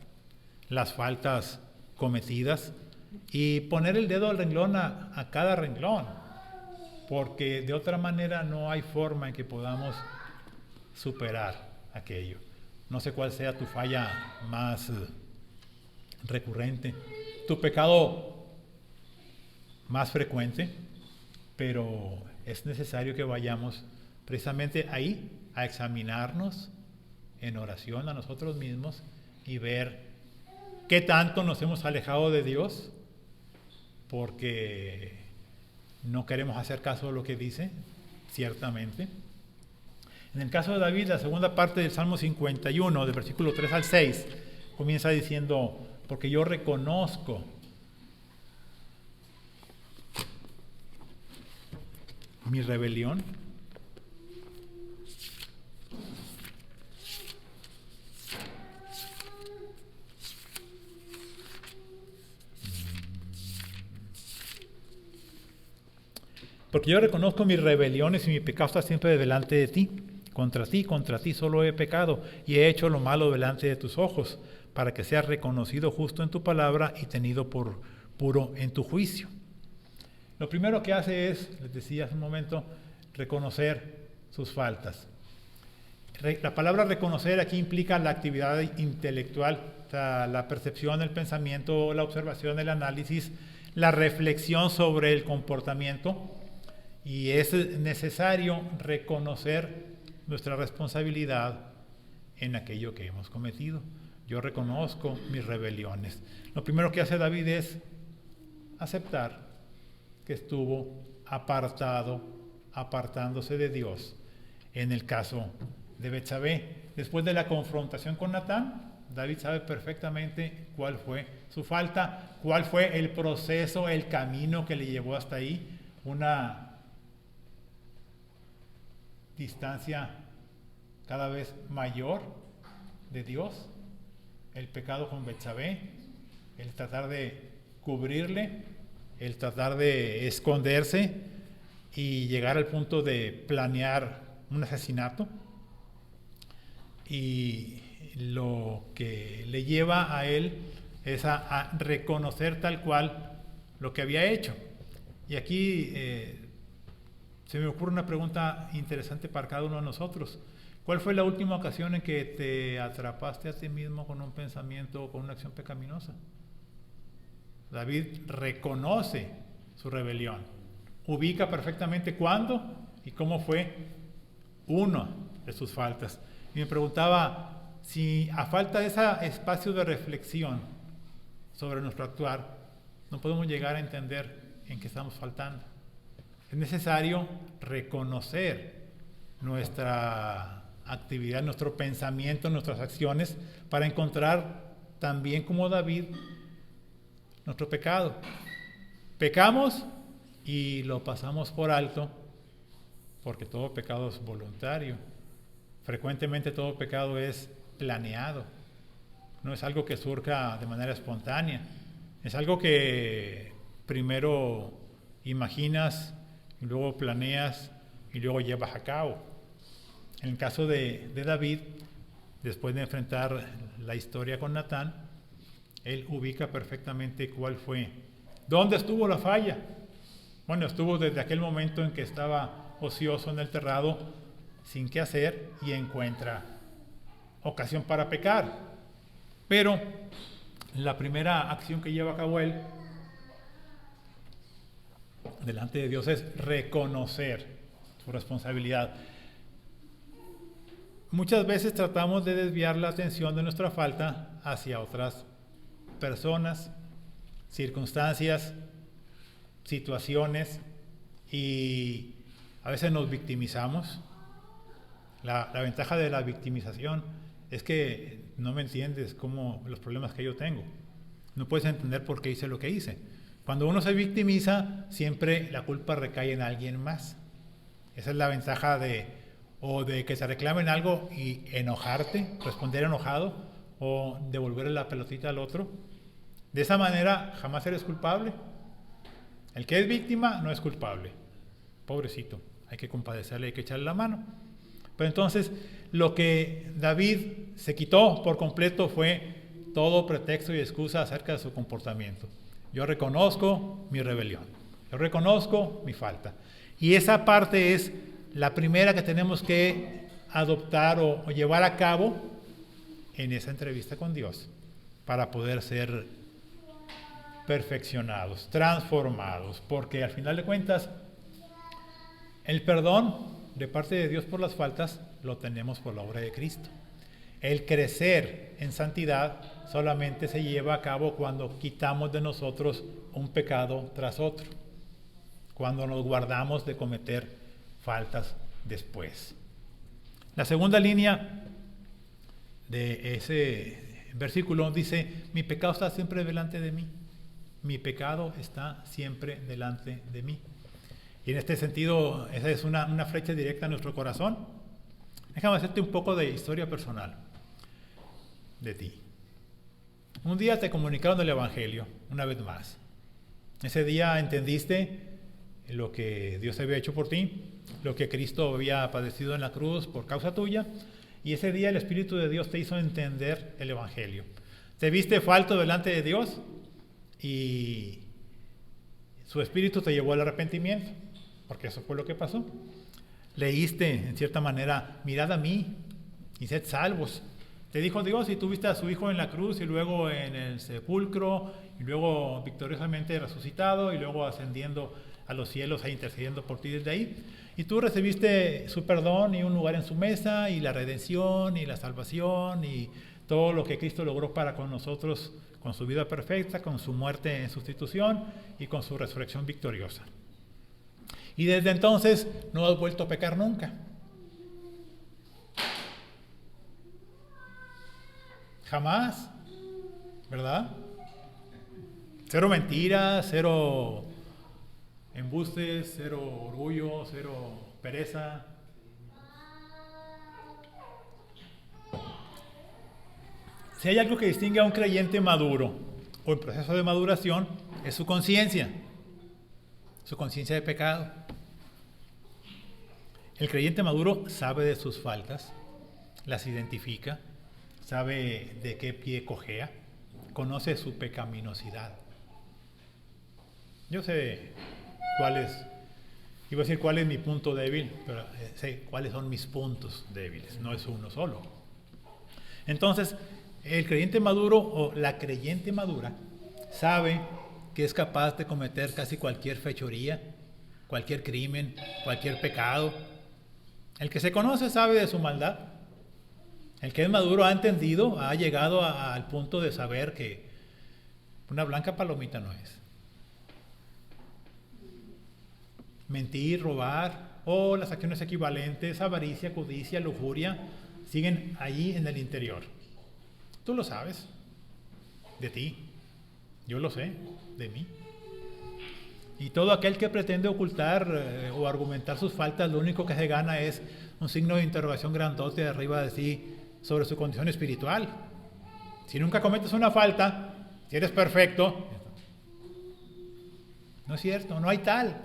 las faltas cometidas y poner el dedo al renglón a cada renglón, porque de otra manera no hay forma en que podamos superar aquello. No sé cuál sea tu falla más recurrente, tu pecado más frecuente, pero es necesario que vayamos precisamente ahí a examinarnos en oración a nosotros mismos y ver qué tanto nos hemos alejado de Dios porque no queremos hacer caso de lo que dice, ciertamente. En el caso de David, la segunda parte del Salmo 51, del versículo 3 al 6, comienza diciendo, porque yo reconozco mi rebelión, porque yo reconozco mis rebeliones y mi pecado está siempre delante de ti. Contra ti solo he pecado y he hecho lo malo delante de tus ojos, para que seas reconocido justo en tu palabra y tenido por puro en tu juicio. Lo primero que hace es, les decía hace un momento, reconocer sus faltas. La palabra reconocer aquí implica la actividad intelectual, o sea, la percepción, el pensamiento, la observación, el análisis, la reflexión sobre el comportamiento. Y es necesario reconocer nuestra responsabilidad en aquello que hemos cometido. Yo reconozco mis rebeliones. Lo primero que hace David es aceptar que estuvo apartándose de Dios. En el caso de Betsabé, después de la confrontación con Natán, David sabe perfectamente cuál fue su falta, cuál fue el proceso, el camino que le llevó hasta ahí, una distancia cada vez mayor de Dios, el pecado con Betsabé, el tratar de cubrirle, el tratar de esconderse y llegar al punto de planear un asesinato. Y lo que le lleva a él es a reconocer tal cual lo que había hecho. Y aquí se me ocurre una pregunta interesante para cada uno de nosotros. ¿Cuál fue la última ocasión en que te atrapaste a ti mismo con un pensamiento o con una acción pecaminosa? David reconoce su rebelión, ubica perfectamente cuándo y cómo fue una de sus faltas. Y me preguntaba si a falta de ese espacio de reflexión sobre nuestro actuar, no podemos llegar a entender en qué estamos faltando. Es necesario reconocer nuestra actividad, nuestro pensamiento, nuestras acciones, para encontrar también como David nuestro pecado. Pecamos y lo pasamos por alto, porque todo pecado es voluntario. Frecuentemente todo pecado es planeado, no es algo que surja de manera espontánea, es algo que primero imaginas, y luego planeas y luego llevas a cabo. En el caso de David, después de enfrentar la historia con Natán, él ubica perfectamente cuál fue, dónde estuvo la falla Bueno, estuvo desde aquel momento en que estaba ocioso en el terrado, sin qué hacer, y encuentra ocasión para pecar. Pero la primera acción que lleva a cabo él delante de Dios es reconocer su responsabilidad. Muchas veces tratamos de desviar la atención de nuestra falta hacia otras personas, circunstancias, situaciones, y a veces nos victimizamos. La ventaja de la victimización es que no me entiendes como los problemas que yo tengo. No puedes entender por qué hice lo que hice. Cuando uno se victimiza, siempre la culpa recae en alguien más. Esa es la ventaja de que te reclamen algo y enojarte, responder enojado, o devolverle la pelotita al otro. De esa manera jamás eres culpable. El que es víctima no es culpable. Pobrecito, hay que compadecerle, hay que echarle la mano. Pero entonces lo que David se quitó por completo fue todo pretexto y excusa acerca de su comportamiento. Yo reconozco mi rebelión, yo reconozco mi falta. Y esa parte es la primera que tenemos que adoptar o llevar a cabo en esa entrevista con Dios para poder ser perfeccionados, transformados, porque al final de cuentas el perdón de parte de Dios por las faltas lo tenemos por la obra de Cristo. El crecer en santidad solamente se lleva a cabo cuando quitamos de nosotros un pecado tras otro, cuando nos guardamos de cometer faltas después. La segunda línea de ese versículo dice: mi pecado está siempre delante de mí. Mi pecado está siempre delante de mí. Y en este sentido, esa es una flecha directa a nuestro corazón. Déjame hacerte un poco de historia personal de ti. Un día te comunicaron el Evangelio, una vez más. Ese día entendiste lo que Dios había hecho por ti, lo que Cristo había padecido en la cruz por causa tuya, y ese día el Espíritu de Dios te hizo entender el Evangelio. Te viste falto delante de Dios y su Espíritu te llevó al arrepentimiento, porque eso fue lo que pasó. Leíste, en cierta manera, mirad a mí y sed salvos. Te dijo Dios, y tú viste a su Hijo en la cruz y luego en el sepulcro y luego victoriosamente resucitado y luego ascendiendo a los cielos e intercediendo por ti desde ahí. Y tú recibiste su perdón y un lugar en su mesa y la redención y la salvación y todo lo que Cristo logró para con nosotros, con su vida perfecta, con su muerte en sustitución y con su resurrección victoriosa. Y desde entonces no has vuelto a pecar nunca. Jamás, ¿verdad? Cero mentiras, cero embustes, cero orgullo, cero pereza. Si hay algo que distingue a un creyente maduro o en proceso de maduración, es su conciencia de pecado. El creyente maduro sabe de sus faltas, las identifica, sabe de qué pie cojea, conoce su pecaminosidad. Yo sé cuál es mi punto débil, pero sé cuáles son mis puntos débiles, no es uno solo. Entonces, el creyente maduro o la creyente madura sabe que es capaz de cometer casi cualquier fechoría, cualquier crimen, cualquier pecado. El que se conoce sabe de su maldad. El que es maduro ha entendido, ha llegado al punto de saber que una blanca palomita no es. Mentir, robar o las acciones equivalentes, avaricia, codicia, lujuria, siguen allí en el interior. Tú lo sabes, de ti. Yo lo sé, de mí. Y todo aquel que pretende ocultar o argumentar sus faltas, lo único que se gana es un signo de interrogación grandote de arriba de sí sobre su condición espiritual. Si nunca cometes una falta, si eres perfecto, no es cierto, no hay tal.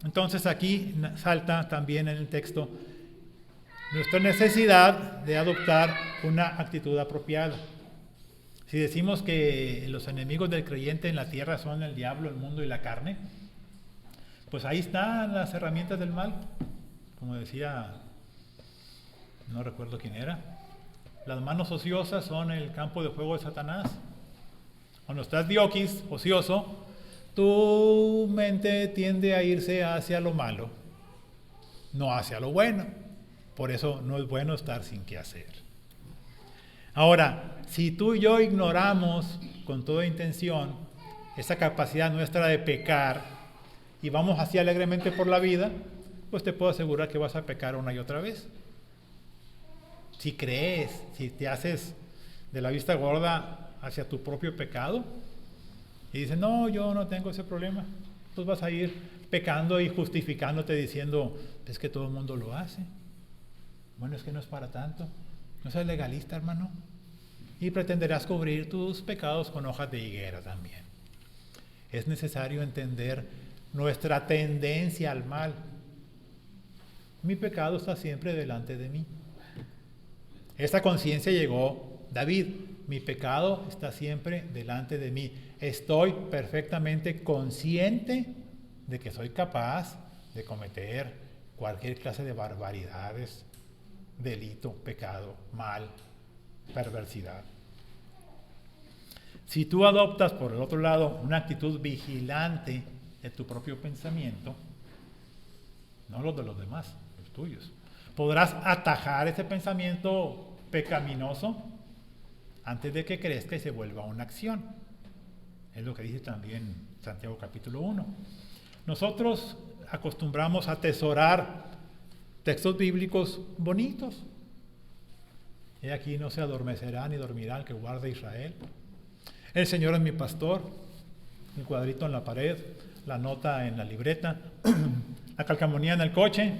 Entonces aquí salta también en el texto nuestra necesidad de adoptar una actitud apropiada. Si decimos que los enemigos del creyente en la tierra son el diablo, el mundo y la carne, Pues ahí están las herramientas del mal. Como decía, no recuerdo quién era, las manos ociosas son el campo de juego de Satanás. Cuando estás dioquis, ocioso, tu mente tiende a irse hacia lo malo, no hacia lo bueno. Por eso no es bueno estar sin qué hacer. Ahora, si tú y yo ignoramos con toda intención esa capacidad nuestra de pecar y vamos así alegremente por la vida, pues te puedo asegurar que vas a pecar una y otra vez. Si crees, si te haces de la vista gorda hacia tu propio pecado y dices, no, yo no tengo ese problema, pues vas a ir pecando y justificándote diciendo, es que todo el mundo lo hace. Bueno, es que no es para tanto. No seas legalista, hermano. Y pretenderás cubrir tus pecados con hojas de higuera también. Es necesario entender nuestra tendencia al mal. Mi pecado está siempre delante de mí. Esta conciencia llegó David. Mi pecado está siempre delante de mí. Estoy perfectamente consciente de que soy capaz de cometer cualquier clase de barbaridades, delito, pecado, mal, perversidad. Si tú adoptas, por el otro lado, una actitud vigilante de tu propio pensamiento, no los de los demás, los tuyos, podrás atajar ese pensamiento pecaminoso antes de que crezca y se vuelva una acción. Es lo que dice también Santiago capítulo 1. Nosotros acostumbramos a atesorar textos bíblicos bonitos. He aquí no se adormecerá ni dormirá el que guarda Israel. El Señor es mi pastor. El cuadrito en la pared, la nota en la libreta, la calcamonía en el coche.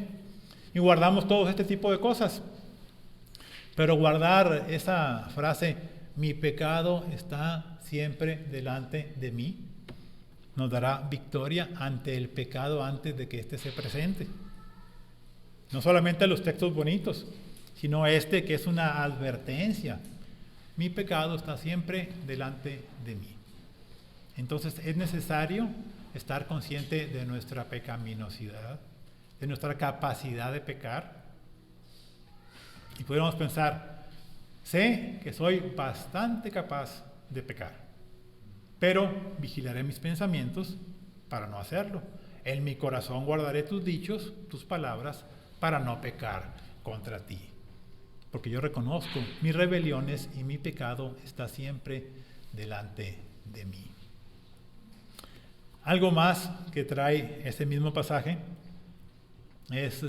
Y guardamos todo este tipo de cosas. Pero guardar esa frase, mi pecado está siempre delante de mí, nos dará victoria ante el pecado antes de que éste se presente. No solamente los textos bonitos, sino este que es una advertencia. Mi pecado está siempre delante de mí. Entonces es necesario estar consciente de nuestra pecaminosidad, de nuestra capacidad de pecar. Y podríamos pensar, sé que soy bastante capaz de pecar, pero vigilaré mis pensamientos para no hacerlo. En mi corazón guardaré tus dichos, tus palabras, para no pecar contra ti. Porque yo reconozco mis rebeliones y mi pecado está siempre delante de mí. Algo más que trae este mismo pasaje es,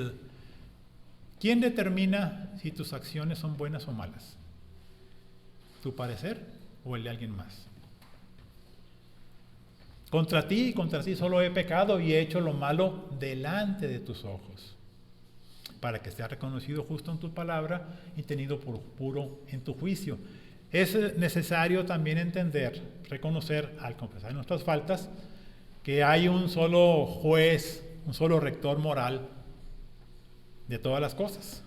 ¿quién determina si tus acciones son buenas o malas? ¿Tu parecer o el de alguien más? Contra ti solo he pecado y he hecho lo malo delante de tus ojos, para que sea reconocido justo en tu palabra y tenido por puro en tu juicio. Es necesario también entender, reconocer al confesar nuestras faltas, que hay un solo juez, un solo rector moral de todas las cosas,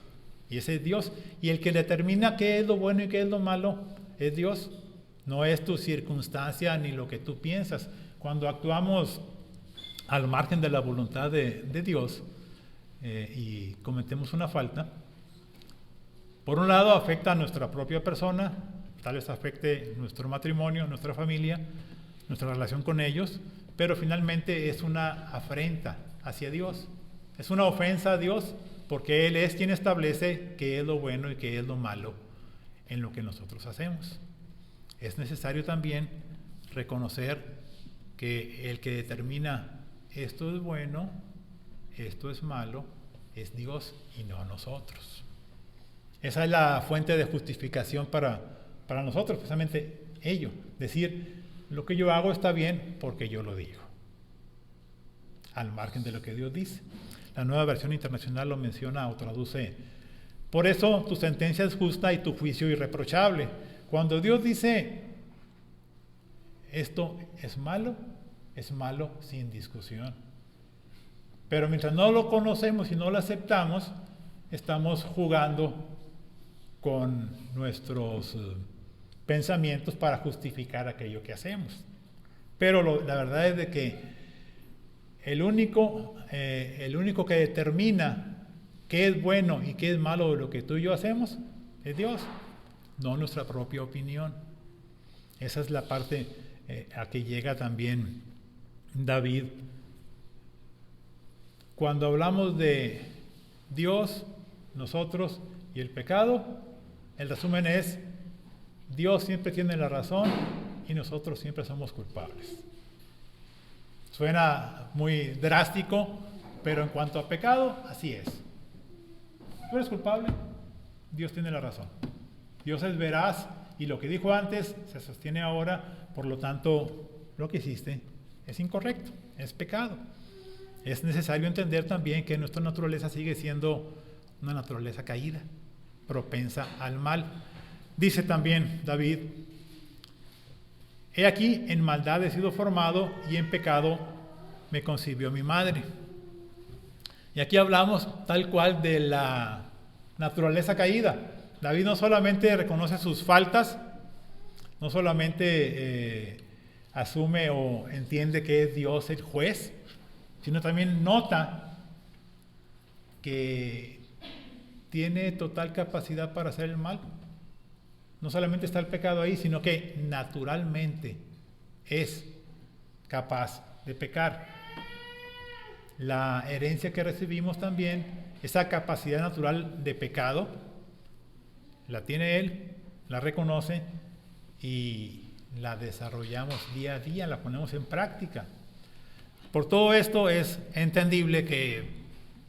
y ese es Dios. Y el que determina qué es lo bueno y qué es lo malo es Dios, no es tu circunstancia ni lo que tú piensas. Cuando actuamos al margen de la voluntad de Dios y cometemos una falta, por un lado afecta a nuestra propia persona, tal vez afecte nuestro matrimonio, nuestra familia, nuestra relación con ellos, pero finalmente es una afrenta hacia Dios, es una ofensa a Dios, porque Él es quien establece qué es lo bueno y qué es lo malo en lo que nosotros hacemos. Es necesario también reconocer que el que determina esto es bueno, esto es malo, es Dios y no nosotros. Esa es la fuente de justificación para nosotros, precisamente ello, decir, lo que yo hago está bien porque yo lo digo, al margen de lo que Dios dice. La Nueva Versión Internacional lo menciona o traduce, por eso tu sentencia es justa y tu juicio irreprochable. Cuando Dios dice, esto es malo sin discusión. Pero mientras no lo conocemos y no lo aceptamos, estamos jugando con nuestros pensamientos para justificar aquello que hacemos. Pero la verdad es de que el único que determina qué es bueno y qué es malo de lo que tú y yo hacemos es Dios, no nuestra propia opinión. Esa es la parte a que llega también David. Cuando hablamos de Dios, nosotros y el pecado, el resumen es: Dios siempre tiene la razón y nosotros siempre somos culpables. Suena muy drástico, pero en cuanto a pecado, así es. Tú eres culpable, Dios tiene la razón. Dios es veraz y lo que dijo antes se sostiene ahora, por lo tanto, lo que hiciste es incorrecto, es pecado. Es necesario entender también que nuestra naturaleza sigue siendo una naturaleza caída, propensa al mal. Dice también David: he aquí, en maldad he sido formado y en pecado me concibió mi madre. Y aquí hablamos tal cual de la naturaleza caída. David no solamente reconoce sus faltas, no solamente asume o entiende que es Dios el juez, sino también nota que tiene total capacidad para hacer el mal. No solamente está el pecado ahí, sino que naturalmente es capaz de pecar. La herencia que recibimos también, esa capacidad natural de pecado, la tiene Él, la reconoce y la desarrollamos día a día, la ponemos en práctica. Por todo esto es entendible que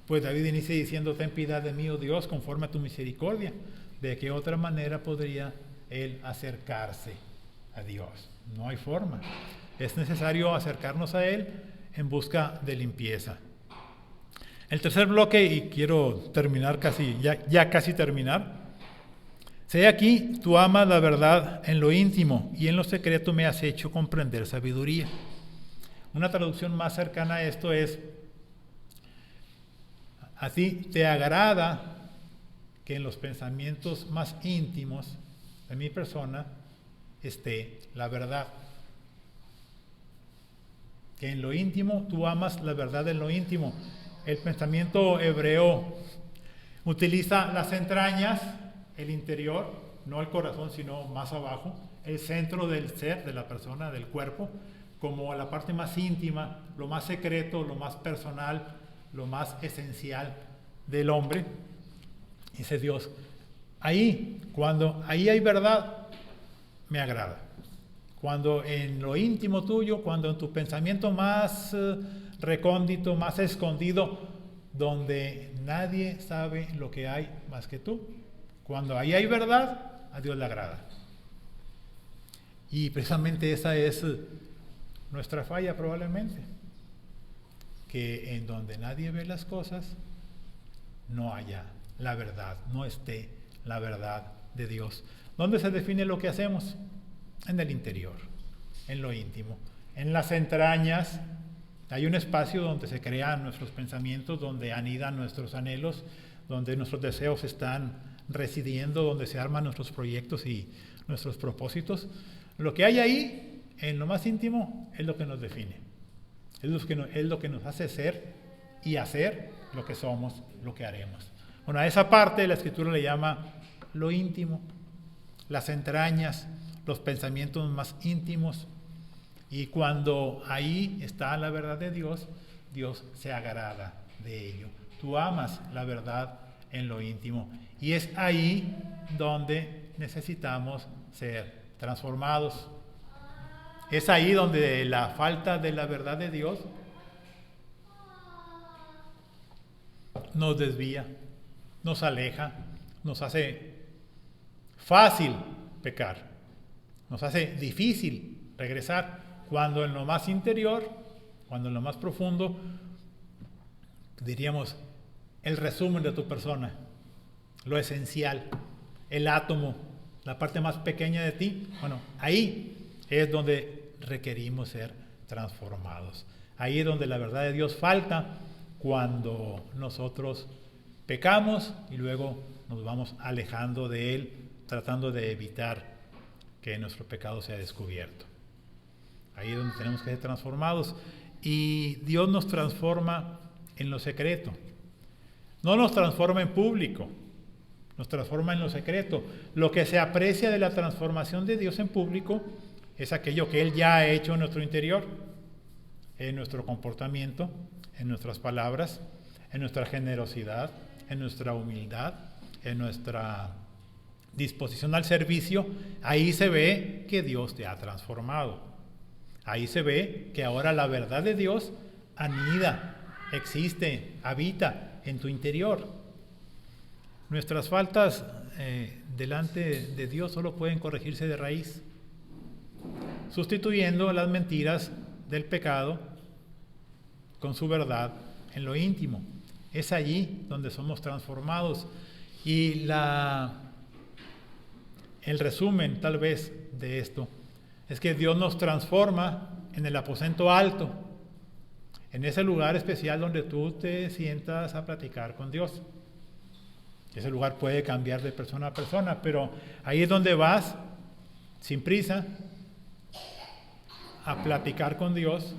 pues David inicie diciendo: ten piedad de mí, oh Dios, conforme a tu misericordia. ¿De qué otra manera podría él acercarse a Dios? No hay forma. Es necesario acercarnos a Él en busca de limpieza. El tercer bloque, y quiero terminar ya casi terminar. Sé aquí, tú amas la verdad en lo íntimo y en lo secreto me has hecho comprender sabiduría. Una traducción más cercana a esto es: a ti te agrada que en los pensamientos más íntimos de mi persona esté la verdad. Que en lo íntimo, tú amas la verdad en lo íntimo. El pensamiento hebreo utiliza las entrañas, el interior, no el corazón, sino más abajo, el centro del ser, de la persona, del cuerpo, como la parte más íntima, lo más secreto, lo más personal, lo más esencial del hombre. Dice Dios: cuando ahí hay verdad, me agrada. Cuando en lo íntimo tuyo, cuando en tu pensamiento más recóndito, más escondido, donde nadie sabe lo que hay más que tú, cuando ahí hay verdad, a Dios le agrada. Y precisamente esa es nuestra falla probablemente, que en donde nadie ve las cosas, no haya la verdad, no esté la verdad de Dios. ¿Dónde se define lo que hacemos? En el interior, en lo íntimo, en las entrañas. Hay un espacio donde se crean nuestros pensamientos, donde anidan nuestros anhelos, donde nuestros deseos están residiendo, donde se arman nuestros proyectos y nuestros propósitos. Lo que hay ahí, en lo más íntimo, es lo que nos define. Es lo que nos hace ser y hacer lo que somos, lo que haremos. Bueno, a esa parte la Escritura le llama lo íntimo, las entrañas, los pensamientos más íntimos. Y cuando ahí está la verdad de Dios, Dios se agrada de ello. Tú amas la verdad en lo íntimo. Y es ahí donde necesitamos ser transformados. Es ahí donde la falta de la verdad de Dios nos desvía, nos aleja, nos hace fácil pecar, nos hace difícil regresar, cuando en lo más interior, cuando en lo más profundo, diríamos, el resumen de tu persona, lo esencial, el átomo, la parte más pequeña de ti, bueno, ahí es donde requerimos ser transformados. Ahí es donde la verdad de Dios falta, cuando nosotros pecamos y luego nos vamos alejando de Él, tratando de evitar que nuestro pecado sea descubierto. Ahí es donde tenemos que ser transformados. y Dios nos transforma en lo secreto. No nos transforma en público, nos transforma en lo secreto. Lo que se aprecia de la transformación de Dios en público es aquello que Él ya ha hecho en nuestro interior, en nuestro comportamiento, en nuestras palabras, en nuestra generosidad, en nuestra humildad, en nuestra disposición al servicio. Ahí se ve que Dios te ha transformado. Ahí se ve que ahora la verdad de Dios anida, existe, habita en tu interior. Nuestras faltas delante de Dios solo pueden corregirse de raíz, sustituyendo las mentiras del pecado con su verdad en lo íntimo. Es allí donde somos transformados. Y el resumen tal vez de esto es que Dios nos transforma en el aposento alto, en ese lugar especial donde tú te sientas a platicar con Dios. Ese lugar puede cambiar de persona a persona, pero ahí es donde vas, sin prisa, a platicar con Dios,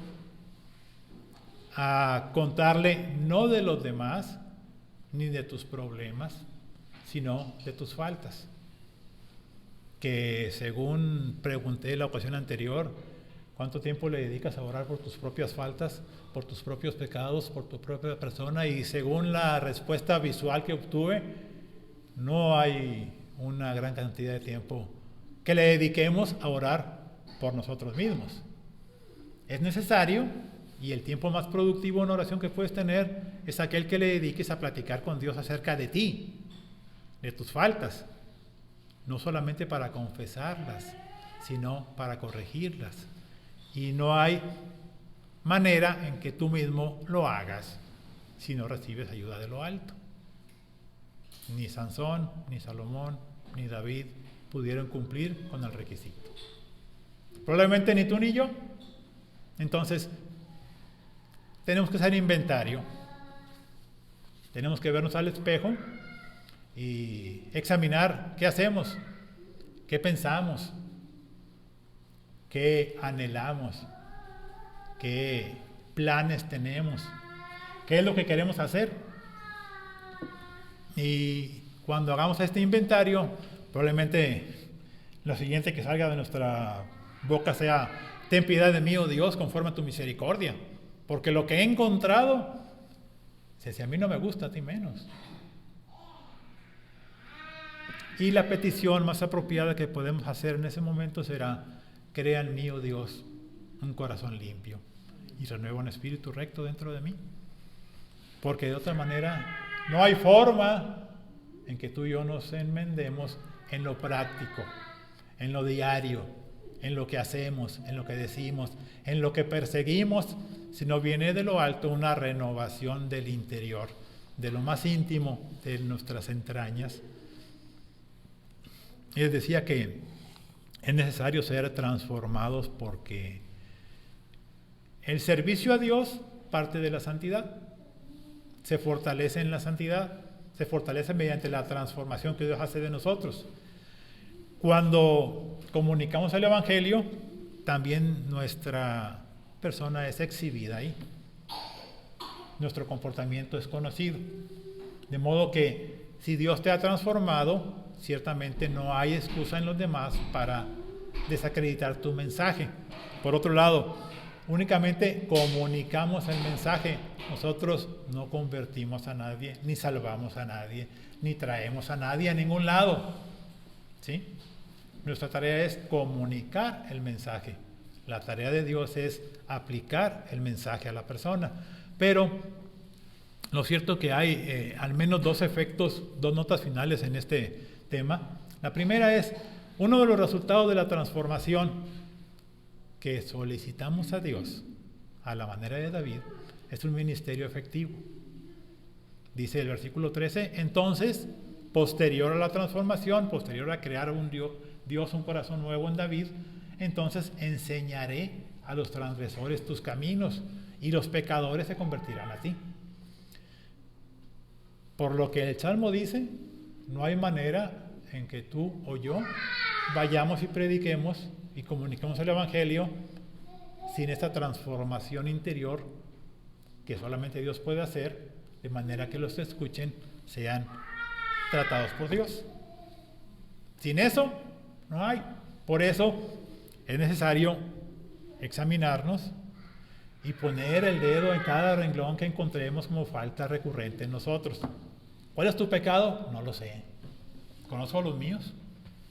a contarle no de los demás, ni de tus problemas, sino de tus faltas. Que según pregunté en la ocasión anterior, ¿cuánto tiempo le dedicas a orar por tus propias faltas, por tus propios pecados, por tu propia persona? Y según la respuesta visual que obtuve, no hay una gran cantidad de tiempo que le dediquemos a orar por nosotros mismos. Es necesario, y el tiempo más productivo en oración que puedes tener es aquel que le dediques a platicar con Dios acerca de ti, de tus faltas, no solamente para confesarlas, sino para corregirlas. Y no hay manera en que tú mismo lo hagas si no recibes ayuda de lo alto. Ni Sansón, ni Salomón, ni David pudieron cumplir con el requisito. Probablemente ni tú ni yo. Entonces, tenemos que hacer inventario. Tenemos que vernos al espejo y examinar qué hacemos, qué pensamos, qué anhelamos, qué planes tenemos, qué es lo que queremos hacer. Y cuando hagamos este inventario, probablemente lo siguiente que salga de nuestra boca sea: ten piedad de mí, oh Dios, conforme a tu misericordia, porque lo que he encontrado, si a mí no me gusta, a ti menos. Y la petición más apropiada que podemos hacer en ese momento será: crea en mí, oh Dios, un corazón limpio y renueva un espíritu recto dentro de mí. Porque de otra manera no hay forma en que tú y yo nos enmendemos en lo práctico, en lo diario, en lo que hacemos, en lo que decimos, en lo que perseguimos, si no viene de lo alto una renovación del interior, de lo más íntimo de nuestras entrañas. Y les decía que es necesario ser transformados porque el servicio a Dios parte de la santidad, se fortalece en la santidad, se fortalece mediante la transformación que Dios hace de nosotros. Cuando comunicamos el Evangelio, también nuestra persona es exhibida ahí. Nuestro comportamiento es conocido. De modo que si Dios te ha transformado, ciertamente no hay excusa en los demás para desacreditar tu mensaje. Por otro lado, únicamente comunicamos el mensaje. Nosotros no convertimos a nadie, ni salvamos a nadie, ni traemos a nadie a ningún lado. ¿Sí? Nuestra tarea es comunicar el mensaje. La tarea de Dios es aplicar el mensaje a la persona. Pero lo cierto es que hay al menos dos efectos, dos notas finales en este tema. La primera es, uno de los resultados de la transformación que solicitamos a Dios, a la manera de David, es un ministerio efectivo. Dice el versículo 13, entonces, posterior a la transformación, posterior a crear Dios un corazón nuevo en David, entonces enseñaré a los transgresores tus caminos y los pecadores se convertirán a ti. Por lo que el Salmo dice, no hay manera en que tú o yo vayamos y prediquemos y comuniquemos el Evangelio sin esta transformación interior que solamente Dios puede hacer, de manera que los que escuchen sean tratados por Dios. Sin eso, no hay. Por eso es necesario examinarnos y poner el dedo en cada renglón que encontremos como falta recurrente en nosotros. ¿Cuál es tu pecado? No lo sé. Conozco los míos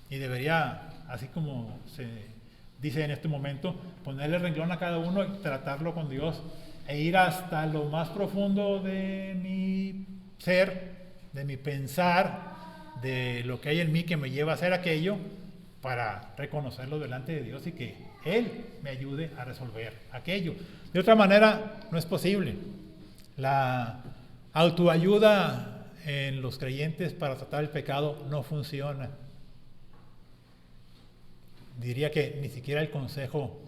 y debería, así como se dice en este momento, ponerle el renglón a cada uno y tratarlo con Dios e ir hasta lo más profundo de mi ser, de mi pensar, de lo que hay en mí que me lleva a hacer aquello, para reconocerlo delante de Dios y que Él me ayude a resolver aquello. De otra manera, no es posible. La autoayuda en los creyentes para tratar el pecado no funciona. Diría que ni siquiera el consejo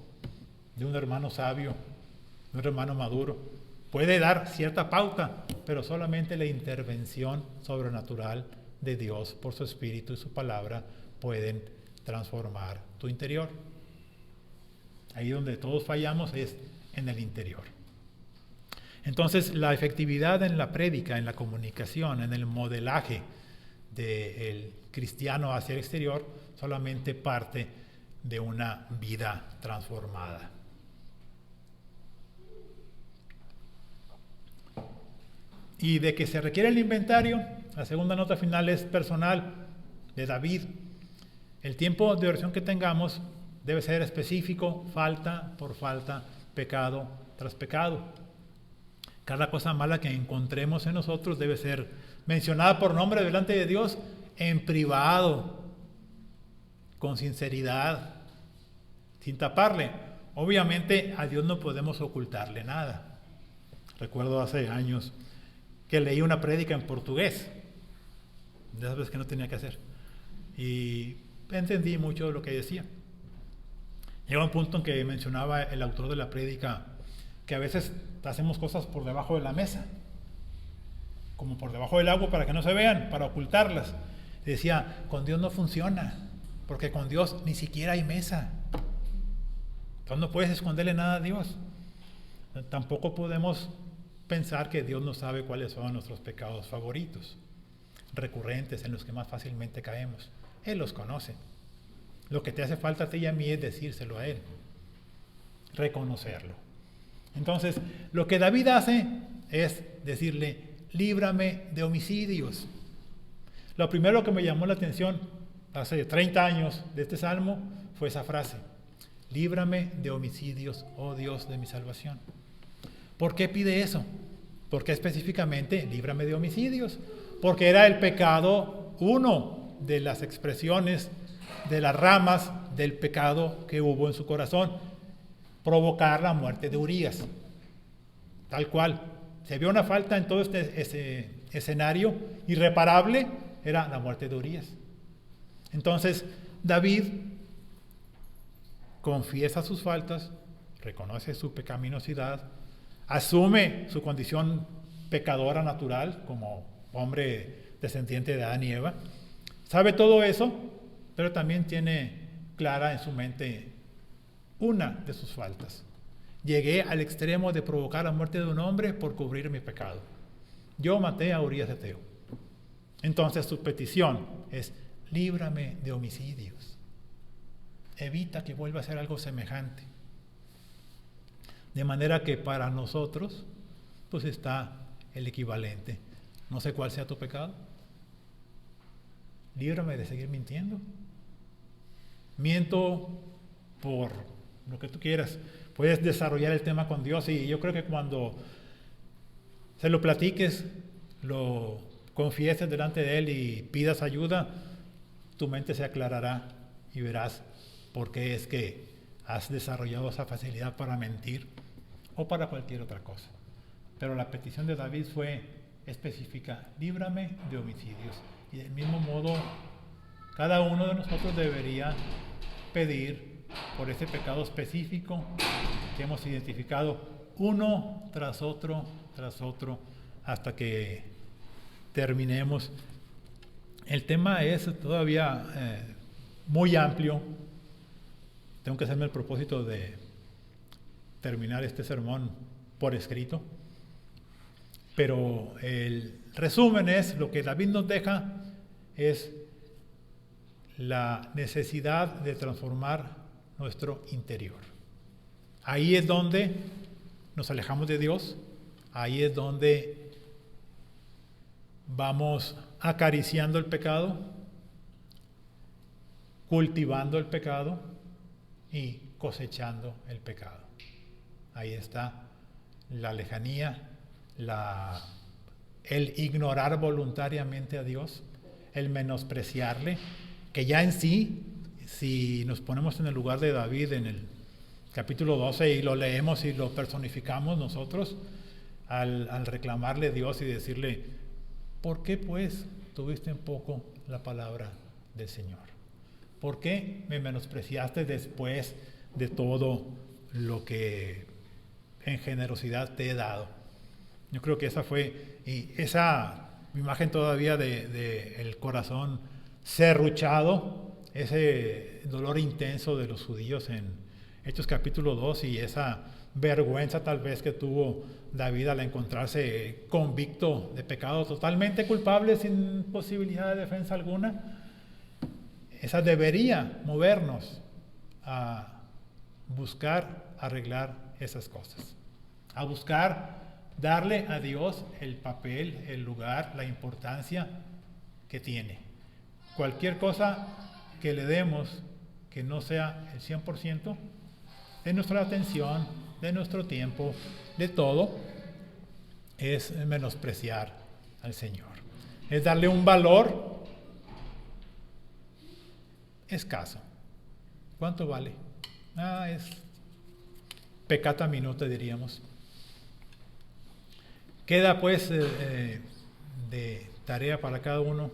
de un hermano sabio, de un hermano maduro, puede dar cierta pauta, pero solamente la intervención sobrenatural de Dios por su Espíritu y su palabra pueden transformar tu interior. Ahí donde todos fallamos es en el interior. Entonces, la efectividad en la prédica, en la comunicación, en el modelaje del cristiano hacia el exterior, solamente parte de una vida transformada. Y de que se requiere el inventario, la segunda nota final es personal, de David. El tiempo de oración que tengamos debe ser específico, falta por falta, pecado tras pecado. Cada cosa mala que encontremos en nosotros debe ser mencionada por nombre delante de Dios en privado, con sinceridad, sin taparle. Obviamente a Dios no podemos ocultarle nada. Recuerdo hace años que leí una prédica en portugués, de esas veces que no tenía que hacer, y entendí mucho de lo que decía. Llegó un punto en que mencionaba el autor de la prédica que a veces hacemos cosas por debajo de la mesa, como por debajo del agua para que no se vean, para ocultarlas. Decía, con Dios no funciona, porque con Dios ni siquiera hay mesa. Entonces no puedes esconderle nada a Dios. Tampoco podemos pensar que Dios no sabe cuáles son nuestros pecados favoritos, recurrentes, en los que más fácilmente caemos. Él los conoce. Lo que te hace falta a ti y a mí es decírselo a Él, reconocerlo. Entonces, lo que David hace es decirle, líbrame de homicidios. Lo primero que me llamó la atención hace 30 años de este salmo fue esa frase, líbrame de homicidios, oh Dios de mi salvación. ¿Por qué pide eso? ¿Por qué específicamente líbrame de homicidios? Porque era el pecado uno de las expresiones, de las ramas del pecado que hubo en su corazón, provocar la muerte de Urías. Tal cual. Se vio una falta en todo ese escenario irreparable, era la muerte de Urías. Entonces, David confiesa sus faltas, reconoce su pecaminosidad, asume su condición pecadora natural como hombre descendiente de Adán y Eva, sabe todo eso, pero también tiene clara en su mente una de sus faltas. Llegué al extremo de provocar la muerte de un hombre por cubrir mi pecado. Yo maté a Urías Eteo. Entonces su petición es, líbrame de homicidios. Evita que vuelva a hacer algo semejante. De manera que para nosotros, pues está el equivalente. No sé cuál sea tu pecado. Líbrame de seguir mintiendo. Miento por lo que tú quieras. Puedes desarrollar el tema con Dios y yo creo que cuando se lo platiques, lo confieses delante de Él y pidas ayuda, tu mente se aclarará y verás por qué es que has desarrollado esa facilidad para mentir o para cualquier otra cosa. Pero la petición de David fue específica, líbrame de homicidios. Y del mismo modo, cada uno de nosotros debería pedir por ese pecado específico que hemos identificado uno tras otro, hasta que terminemos. El tema es todavía muy amplio. Tengo que hacerme el propósito de terminar este sermón por escrito. Pero el resumen es, lo que David nos deja es la necesidad de transformar nuestro interior. Ahí es donde nos alejamos de Dios, ahí es donde vamos acariciando el pecado, cultivando el pecado y cosechando el pecado. Ahí está la lejanía, el ignorar voluntariamente a Dios, el menospreciarle, que ya en sí, si nos ponemos en el lugar de David en el capítulo 12 y lo leemos y lo personificamos nosotros, al reclamarle a Dios y decirle, ¿por qué pues tuviste en poco la palabra del Señor? ¿Por qué me menospreciaste después de todo lo que en generosidad te he dado? Yo creo que esa fue, y esa imagen todavía de el corazón serruchado, ese dolor intenso de los judíos en Hechos capítulo 2 y esa vergüenza tal vez que tuvo David al encontrarse convicto de pecado, totalmente culpable, sin posibilidad de defensa alguna. Esa debería movernos a buscar arreglar esas cosas, a buscar darle a Dios el papel, el lugar, la importancia que tiene. Cualquier cosa que le demos que no sea el 100% de nuestra atención, de nuestro tiempo, de todo, es menospreciar al Señor. Es darle un valor escaso. ¿Cuánto vale? Es peccata minuta, diríamos. Queda pues de tarea para cada uno,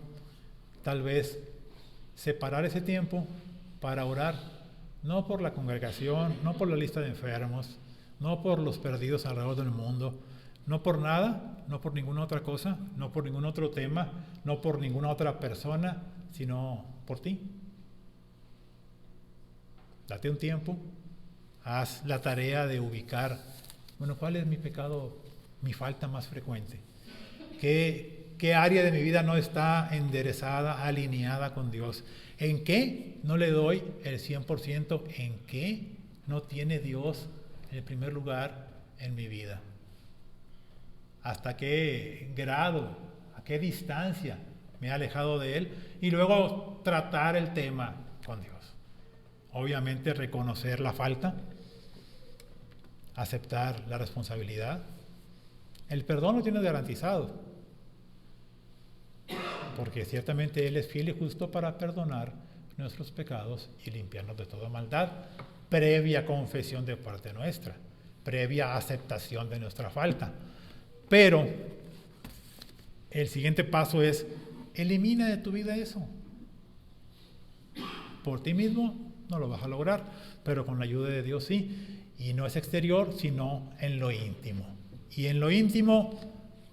tal vez separar ese tiempo para orar, no por la congregación, no por la lista de enfermos, no por los perdidos alrededor del mundo, no por nada, no por ninguna otra cosa, no por ningún otro tema, no por ninguna otra persona, sino por ti. Date un tiempo, haz la tarea de ubicar, bueno, ¿cuál es mi pecado, mi falta más frecuente? ¿Qué área de mi vida no está enderezada, alineada con Dios? ¿En qué no le doy el 100%? ¿En qué no tiene Dios el primer lugar en mi vida? ¿Hasta qué grado, a qué distancia me he alejado de Él? Y luego tratar el tema con Dios. Obviamente reconocer la falta, aceptar la responsabilidad. El perdón lo tiene garantizado, porque ciertamente Él es fiel y justo para perdonar nuestros pecados y limpiarnos de toda maldad, previa confesión de parte nuestra, previa aceptación de nuestra falta. Pero el siguiente paso es, elimina de tu vida eso. Por ti mismo no lo vas a lograr, pero con la ayuda de Dios sí, y no es exterior, sino en lo íntimo. Y en lo íntimo,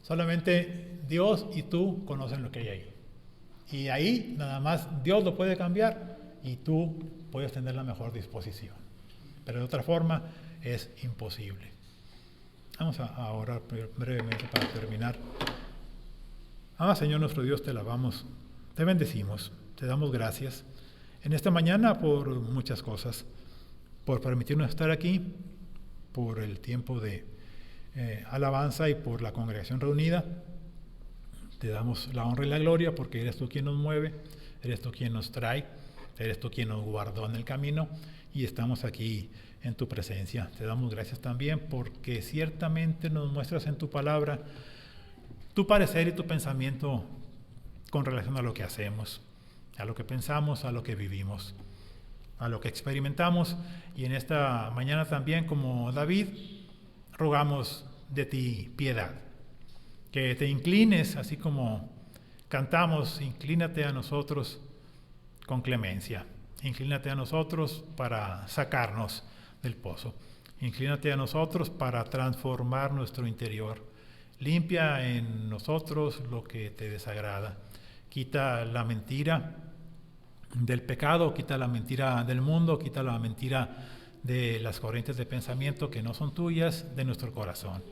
solamente Dios y tú conocen lo que hay ahí. Y ahí nada más Dios lo puede cambiar y tú puedes tener la mejor disposición. Pero de otra forma es imposible. Vamos a orar brevemente para terminar. Señor nuestro Dios, te alabamos, te bendecimos, te damos gracias en esta mañana por muchas cosas, por permitirnos estar aquí, por el tiempo de alabanza y por la congregación reunida. Te damos la honra y la gloria porque eres tú quien nos mueve, eres tú quien nos trae, eres tú quien nos guardó en el camino y estamos aquí en tu presencia. Te damos gracias también porque ciertamente nos muestras en tu palabra tu parecer y tu pensamiento con relación a lo que hacemos, a lo que pensamos, a lo que vivimos, a lo que experimentamos. Y en esta mañana también, como David, rogamos de ti piedad, que te inclines, así como cantamos, inclínate a nosotros con clemencia, inclínate a nosotros para sacarnos del pozo, inclínate a nosotros para transformar nuestro interior, limpia en nosotros lo que te desagrada, quita la mentira del pecado, quita la mentira del mundo, quita la mentira de las corrientes de pensamiento que no son tuyas de nuestro corazón.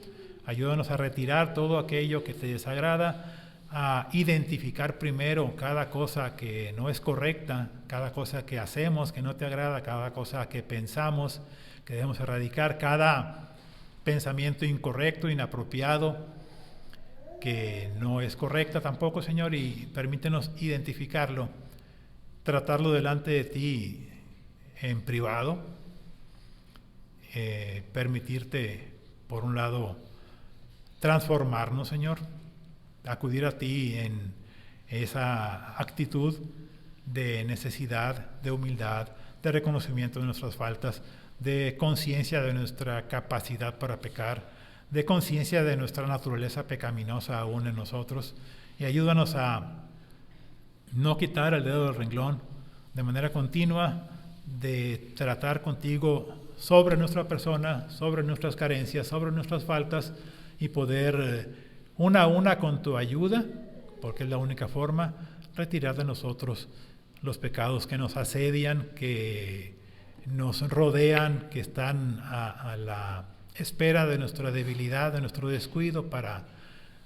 Ayúdanos a retirar todo aquello que te desagrada, a identificar primero cada cosa que no es correcta, cada cosa que hacemos que no te agrada, cada cosa que pensamos que debemos erradicar, cada pensamiento incorrecto, inapropiado, que no es correcta tampoco, Señor, y permítenos identificarlo, tratarlo delante de ti en privado, permitirte, por un lado, transformarnos, Señor, acudir a ti en esa actitud de necesidad, de humildad, de reconocimiento de nuestras faltas, de conciencia de nuestra capacidad para pecar, de conciencia de nuestra naturaleza pecaminosa aún en nosotros, y ayúdanos a no quitar el dedo del renglón de manera continua, de tratar contigo sobre nuestra persona, sobre nuestras carencias, sobre nuestras faltas, y poder una a una con tu ayuda, porque es la única forma, retirar de nosotros los pecados que nos asedian, que nos rodean, que están a la espera de nuestra debilidad, de nuestro descuido, para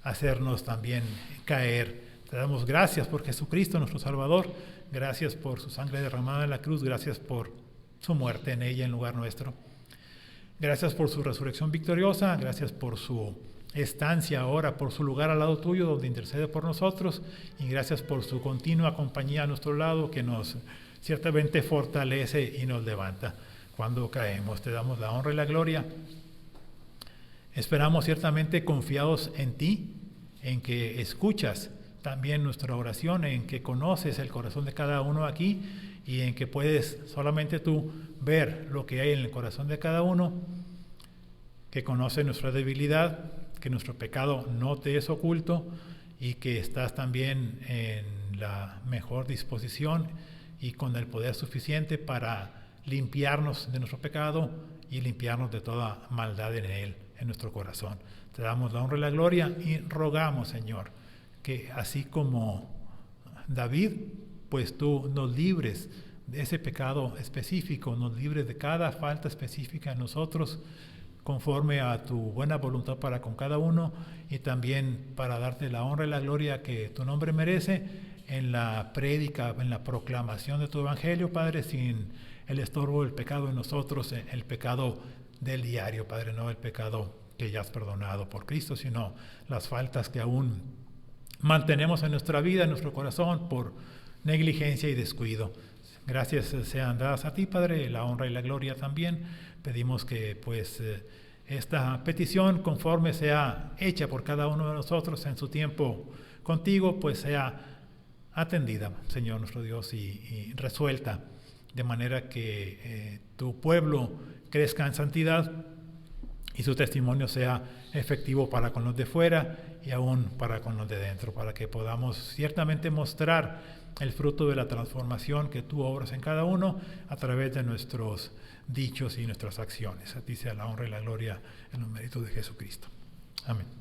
hacernos también caer. Te damos gracias por Jesucristo, nuestro Salvador. Gracias por su sangre derramada en la cruz. Gracias por su muerte en ella en lugar nuestro. Gracias por su resurrección victoriosa. Gracias por su estancia ahora, por su lugar al lado tuyo, donde intercede por nosotros. Y gracias por su continua compañía a nuestro lado, que nos ciertamente fortalece y nos levanta cuando caemos. Te damos la honra y la gloria. Esperamos ciertamente confiados en ti, en que escuchas también nuestra oración, en que conoces el corazón de cada uno aquí, y en que puedes solamente tú ver lo que hay en el corazón de cada uno, que conoce nuestra debilidad, que nuestro pecado no te es oculto, y que estás también en la mejor disposición y con el poder suficiente para limpiarnos de nuestro pecado y limpiarnos de toda maldad en él, en nuestro corazón. Te damos la honra y la gloria, y rogamos, Señor, que así como David, pues tú nos libres de ese pecado específico, nos libres de cada falta específica en nosotros, conforme a tu buena voluntad para con cada uno, y también para darte la honra y la gloria que tu nombre merece en la prédica, en la proclamación de tu evangelio, Padre, sin el estorbo del pecado en nosotros, el pecado del diario, Padre, no el pecado que ya has perdonado por Cristo, sino las faltas que aún mantenemos en nuestra vida, en nuestro corazón, por negligencia y descuido. Gracias sean dadas a ti, Padre, la honra y la gloria también. Pedimos que pues esta petición, conforme sea hecha por cada uno de nosotros en su tiempo contigo, pues sea atendida, Señor nuestro Dios, y resuelta, de manera que tu pueblo crezca en santidad y su testimonio sea efectivo para con los de fuera y aún para con los de dentro, para que podamos ciertamente mostrar el fruto de la transformación que tú obras en cada uno a través de nuestros dichos y nuestras acciones. A ti sea la honra y la gloria en los méritos de Jesucristo. Amén.